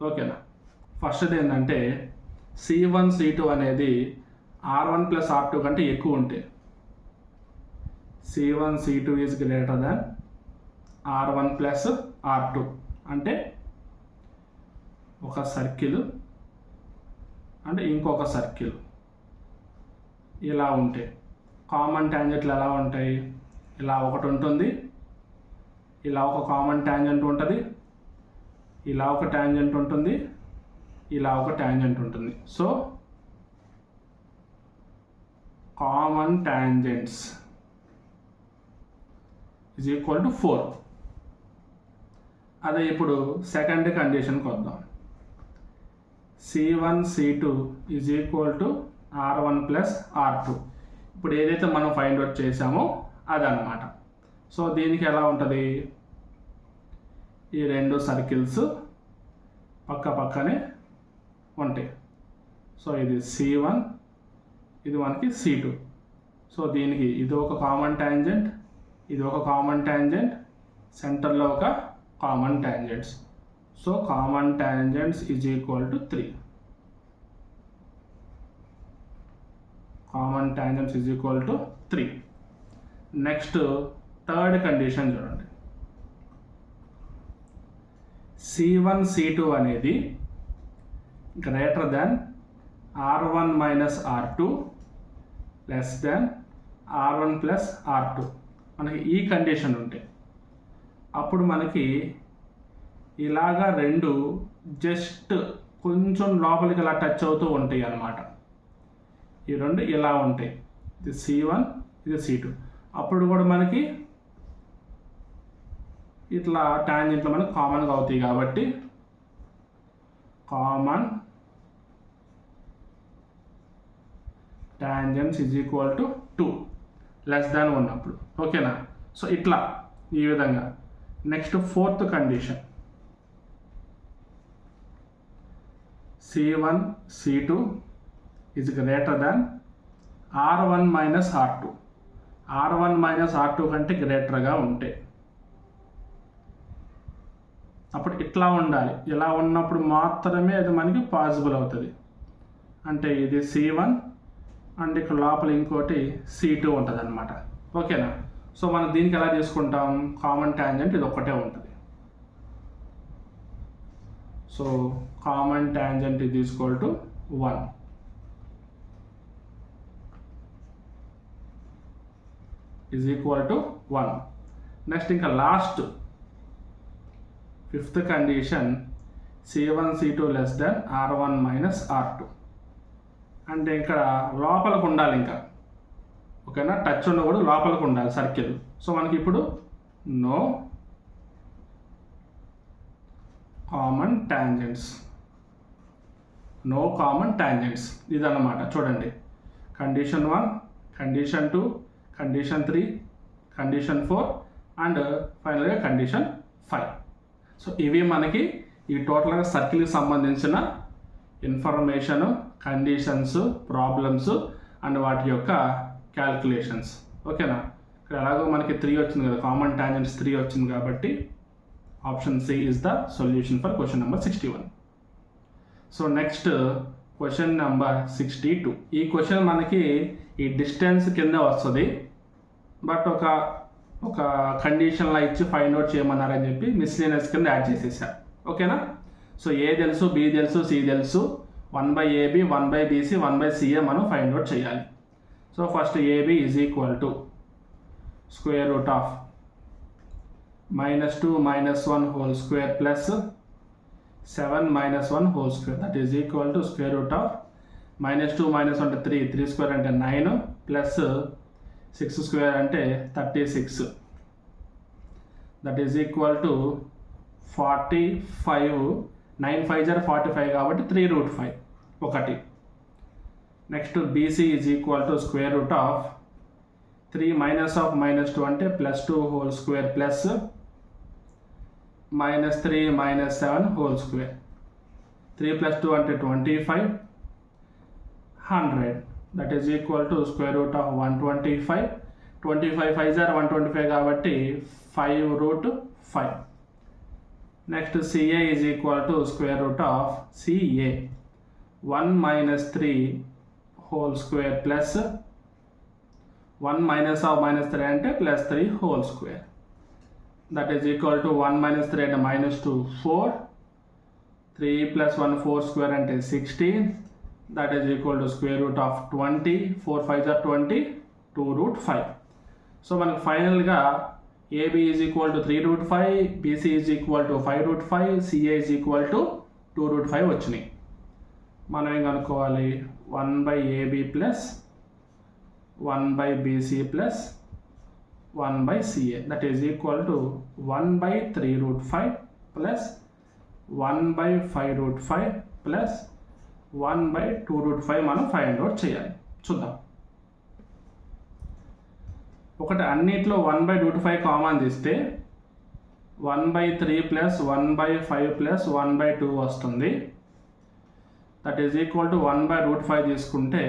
ఓకేనా. ఫస్ట్ ఏంటంటే C1 C2 అనేది R1 ప్లస్ R2 కంటే ఎక్కువ ఉంటే C1 C2 is greater than R1 plus R2 అంటే ఒక సర్కిల్ అంటే ఇంకొక సర్కిల్ ఇలా ఉంటే కామన్ ట్యాంజెంట్లు ఎలా ఉంటాయి, ఇలా ఒకటి ఉంటుంది, ఇలా ఒక కామన్ ట్యాంజెంట్ ఉంటుంది, ఇలా ఒక ట్యాంజెంట్ ఉంటుంది, ఇలా ఒక ట్యాంజెంట్ ఉంటుంది. So common tangents is equal to 4. అదే ఇప్పుడు సెకండ్ కండిషన్కి వద్దాం. C1 C2 is equal to R1 plus R2. ఇప్పుడు ఏదైతే మనం ఫైండ్ అవుట్ చేసామో అదనమాట. సో దీనికి ఎలా ఉంటుంది, ఈ రెండు సర్కిల్స్ పక్క పక్కనే ఉంటాయి. సో ఇది C1, ఇది మనకి C2. సో దీనికి ఇది ఒక కామన్ ట్యాంజెంట్, ఇది ఒక కామన్ ట్యాంజెంట్, సెంటర్లో ఒక common tangents. So common tangents is equal to 3. Common tangents is equal to 3. Next third condition చూడండి. C1 C2 అనేది greater than R1 minus R2 less than R1 plus R2 మనకి ఈ condition ఉంటే అప్పుడు మనకి ఇలాగా రెండు జస్ట్ కొంచెం లోపలికి ఇలా టచ్ అవుతూ ఉంటాయి అన్నమాట. ఈ రెండు ఇలా ఉంటాయి, ఇది C1 ఇది C2. అప్పుడు కూడా మనకి ఇట్లా ట్యాంజెంట్లు మనకి కామన్గా అవుతాయి కాబట్టి common tangents is equal to 2 less than ఉన్నప్పుడు. ఓకేనా. సో ఇట్లా ఈ విధంగా. Next fourth condition C1 C2 is greater than R1 minus R2. R1 minus R2 కంటే గ్రేటర్గా ఉంటే అప్పుడు ఇట్లా ఉండాలి. ఇలా ఉన్నప్పుడు మాత్రమే అది మనకి పాసిబుల్ అవుతుంది. అంటే ఇది C1 అండ్ ఇక్కడ లోపల ఇంకోటి C2 ఉంటుంది అనమాట. ఓకేనా. సో మనం దీనికి ఎలా తీసుకుంటాం, కామన్ ట్యాంజెంట్ ఇది ఒక్కటే ఉంటుంది. సో కామన్ ట్యాంజెంట్ ఇది equal to 1. Is equal to 1. Next ఇంకా last fifth condition C1 C2 less than R1 minus R2. అంటే ఇక్కడ లోపలికి ఉండాలి ఇంకా. ఓకేనా. టచ్ ఉన్న కూడా లోపలికి ఉండాలి సర్కిల్. సో మనకి ఇప్పుడు no common tangents, no common tangents ఇదన్నమాట. చూడండి, condition 1, condition 2, condition 3, condition 4 and ఫైనల్గా కండిషన్ 5. సో ఇవి మనకి ఈ టోటల్గా సర్కిల్కి సంబంధించిన ఇన్ఫర్మేషను, కండిషన్స్, ప్రాబ్లమ్స్ అండ్ వాటి యొక్క క్యాల్కులేషన్స్. ఓకేనా. ఇక్కడ ఎలాగో మనకి 3 వచ్చింది కదా, కామన్ ట్యాంజెంట్స్ 3 వచ్చింది కాబట్టి option C is the solution for question number 61. So next question number 62. ఈ క్వశ్చన్ మనకి ఈ డిస్టెన్స్ కింద వస్తుంది, బట్ ఒక కండిషన్లా ఇచ్చి ఫైండ్ అవుట్ చేయమన్నారని చెప్పి మిస్లీనియస్ కింద యాడ్ చేసేసారు. ఓకేనా. సో ఏ తెలుసు, బి తెలుసు, సి తెలుసు, 1/AB 1/BC 1/CA మనం ఫైండ్ అవుట్ చేయాలి. So first AB is equal to square root of -2 - 1 whole square plus 7 - 1 whole square that is equal to square root of -2 - 1 అంటే 3, 3 square అంటే 9 plus 6 square అంటే 36 that is equal to 45. 9 5 = 45 కాబట్టి 3√5 ఒకటి. Next BC is equal to square root of 3 - -2 అంటే +2 whole square plus minus 3 minus 7 whole square. 3 plus 2 అంటే 25, 100. That is equal to square root of 125. 25 5s are 125 కాబట్టి 5 root 5. Next CA is equal to square root of CA. 1 minus 3 whole square plus 1 minus of minus 3 అంటే plus 3 whole square. That is equal to 1 minus 3 అంటే minus 2 4. 3 plus 1 4 square అంటే 16. That is equal to square root of 20. 4 5s are 20. 2 root 5. So మనకు ఫైనల్గా AB is equal to 3 root 5, BC is equal to 5 root 5, CA is equal to 2 root 5 వచ్చినాయి. మనం ఏం కనుక్కోవాలి? 1 by AB plus 1 by BC plus 1 by CA. That is equal to 1 by 3 root 5 plus 1 by 5 root 5 plus 1 by 2 root 5 మనం find out చేయాలి. చూద్దాం. ఒకటి అన్నిట్లో 1 by root 5 common తీస్తే 1 by 3 plus 1 by 5 plus 1 by 2 వస్తుంది. That is equal to 1 by root 5 తీసుకుంటే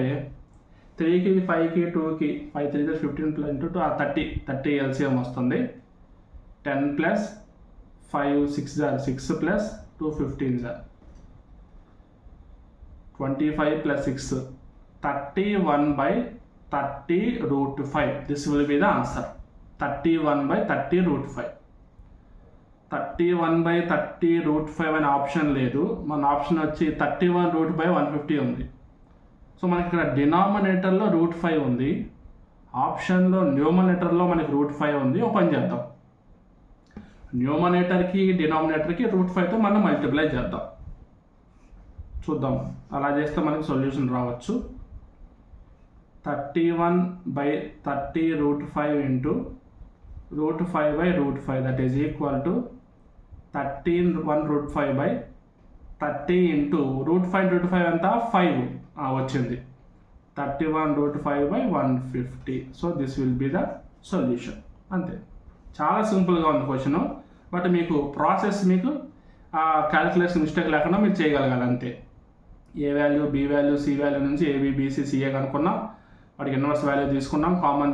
3కి 5కి 2కి 5 3 15 plus into 2 30 LCM వస్తుంది. 10 plus 5 6 6 plus 2 15 25 plus 6 31 by 30 root 5. This will be the answer. 31 by 30 root 5. 31 by 30 root 5 అనే option లేదు. మన ఆప్షన్ వచ్చి 31 root by 150 ఉంది. సో మనకి ఇక్కడ డినామినేటర్లో రూట్ 5 ఉంది, ఆప్షన్లో న్యూమరేటర్లో మనకి రూట్ 5 ఉంది. ఓపెన్ చేద్దాం. న్యూమరేటర్కి డినామినేటర్కి రూట్ 5తో మనం మల్టిప్లై చేద్దాం. చూద్దాం. అలా చేస్తే మనకి సొల్యూషన్ రావచ్చు. 31 by 30 root 5 into root 5 by root 5, that is equal to 1 root 5 by 30 into root 5 అంతా 5 వచ్చింది. 31 root 5 by 150. So this will be the solution. అంతే, చాలా సింపుల్గా ఉంది క్వశ్చన్. బట్ మీకు ప్రాసెస్ మీకు క్యాలిక్యులేషన్ మిస్టేక్ లేకుండా మీరు చేయగలగాలి అంతే. A value, B value, C value నుంచి ఏబి బీసీ సిఏ కనుక్కున్నాం, వాటికి ఇన్వర్స్ వాల్యూ తీసుకున్నాం, కామన్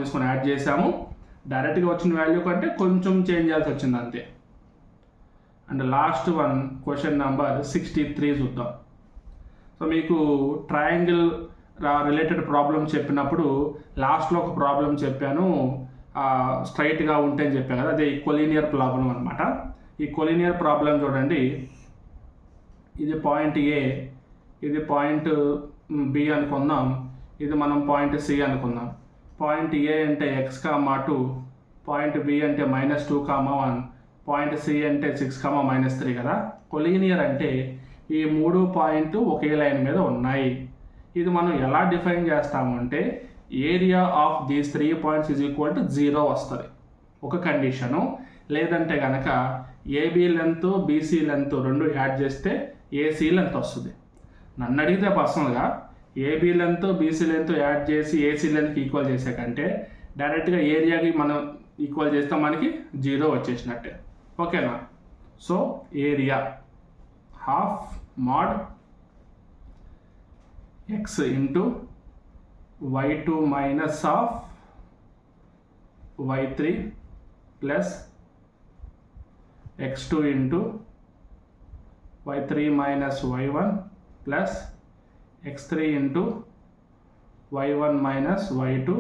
తీసుకుని యాడ్ చేసాము. డైరెక్ట్గా వచ్చిన వాల్యూ కంటే కొంచెం చేంజ్ చేయాల్సి వచ్చింది అంతే. And last one question number 63 చూద్దాం. సో మీకు ట్రయాంగిల్ రిలేటెడ్ ప్రాబ్లం చెప్పినప్పుడు లాస్ట్లో ఒక ప్రాబ్లం చెప్పాను, స్ట్రైట్గా ఉంటే అని చెప్పాను కదా, అదే కొలీనియర్ ప్రాబ్లం అనమాట. ఈ కొలీనియర్ ప్రాబ్లం చూడండి. ఇది పాయింట్ ఏ, ఇది పాయింట్ బి అనుకుందాం, ఇది మనం పాయింట్ సి అనుకుందాం. పాయింట్ ఏ అంటే x,2, పాయింట్ బి అంటే -2,1, పాయింట్ సి అంటే 6,-3 కదా. కొలీనియర్ అంటే ఈ 3 పాయింట్ ఒకే లైన్ మీద ఉన్నాయి. ఇది మనం ఎలా డిఫైన్ చేస్తామంటే area of these 3 points is equal to 0 వస్తుంది ఒక కండిషను. లేదంటే కనుక ఏబీ లెంత్ బీసీ లెంత్ రెండు యాడ్ చేస్తే ఏసీ లెంత్ వస్తుంది. నన్ను అడిగితే పర్సనల్గా AB length BC length add చేసి ఏసీ లెంత్కి ఈక్వల్ చేసే కంటే డైరెక్ట్గా ఏరియాకి మనం ఈక్వల్ చేస్తే మనకి 0 వచ్చేసినట్టే. ఓకేనా? So area half mod x into y2 minus of y3 plus x2 into y3 minus y1 plus x3 into y1 minus y2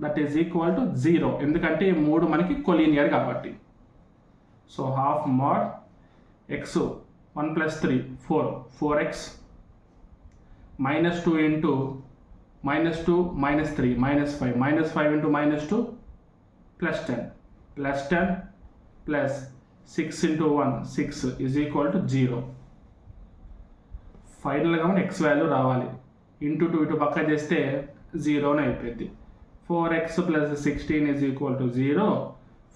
that is equal to 0. ఎందుకంటే ఈ 3 మనకి కొలీనియర్ కాబట్టి. So half mod x 1 plus 3 4x -2 into -2 -3 -5 -5 into -2 +10 +10 plus 6 into 1 6 is equal to 0. ఫైనల్గా మనం x value రావాలి. Into 2 ఇటు పక్క చేస్తే 0 అయిపోయింది. 4x plus 16 is equal to 0.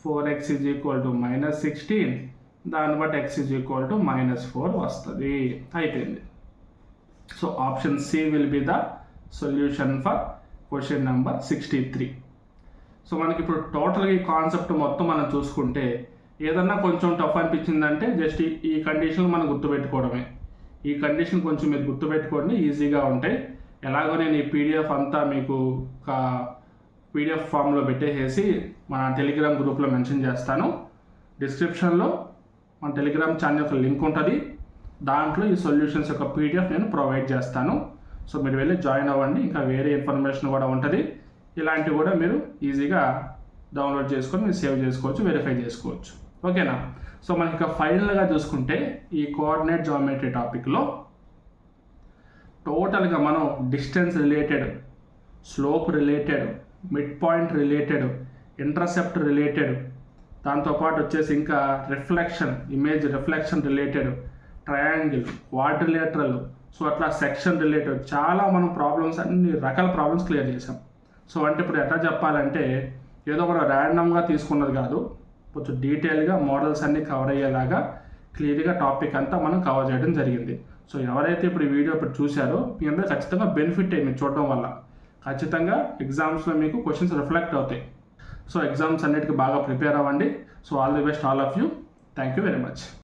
4x is equal to -16. దాన్ని బట్టి x ఈజ్ ఈక్వల్ టు -4 వస్తుంది. అయిపోయింది. So option C will be the solution for question number 63. So మనకి ఇప్పుడు టోటల్గా ఈ కాన్సెప్ట్ మొత్తం మనం చూసుకుంటే ఏదన్నా కొంచెం టఫ్ అనిపించిందంటే జస్ట్ ఈ కండిషన్ మనం గుర్తుపెట్టుకోవడమే. ఈ కండిషన్ కొంచెం మీరు గుర్తుపెట్టుకోండి, ఈజీగా ఉంటాయి. ఎలాగో నేను ఈ పీడిఎఫ్ అంతా మీకు ఒక పీడిఎఫ్ ఫామ్లో పెట్టేసేసి మన టెలిగ్రామ్ గ్రూప్లో మెన్షన్ చేస్తాను. డిస్క్రిప్షన్లో మన టెలిగ్రామ్ ఛానల్ యొక్క లింక్ ఉంటుంది. దాంట్లో ఈ సొల్యూషన్స్ యొక్క పీడిఎఫ్ నేను ప్రొవైడ్ చేస్తాను. సో మీరు వెళ్ళి జాయిన్ అవ్వండి. ఇంకా వేరే ఇన్ఫర్మేషన్ కూడా ఉంటుంది. ఇలాంటివి కూడా మీరు ఈజీగా డౌన్లోడ్ చేసుకొని మీరు సేవ్ చేసుకోవచ్చు, వెరిఫై చేసుకోవచ్చు. ఓకేనా? సో మనకి ఇక ఫైనల్గా చూసుకుంటే ఈ కోఆర్డినేట్ జామెట్రీ టాపిక్లో టోటల్గా మనం distance related, slope related, mid point related, intercept related, దాంతోపాటు వచ్చేసి ఇంకా reflection, image reflection related, triangle, quadrilateral, so అట్లా సెక్షన్ రిలేటెడ్ చాలా మనం ప్రాబ్లమ్స్, అన్ని రకాల ప్రాబ్లమ్స్ క్లియర్ చేసాం. సో అంటే ఇప్పుడు ఎట్లా చెప్పాలంటే ఏదో మనం ర్యాండమ్గా తీసుకున్నది కాదు, కొంచెం డీటెయిల్గా మోడల్స్ అన్నీ కవర్ అయ్యేలాగా క్లియర్గా టాపిక్ అంతా మనం కవర్ చేయడం జరిగింది. సో ఎవరైతే ఇప్పుడు ఈ వీడియో ఇప్పుడు చూశారో మీ అందరూ ఖచ్చితంగా బెనిఫిట్ అయ్యి మీరు చూడడం వల్ల ఖచ్చితంగా ఎగ్జామ్స్లో మీకు క్వశ్చన్స్ రిఫ్లెక్ట్ అవుతాయి. సో ఎగ్జామ్స్ అన్నిటికీ బాగా ప్రిపేర్ అవ్వండి. So all the best all of you. Thank you very much.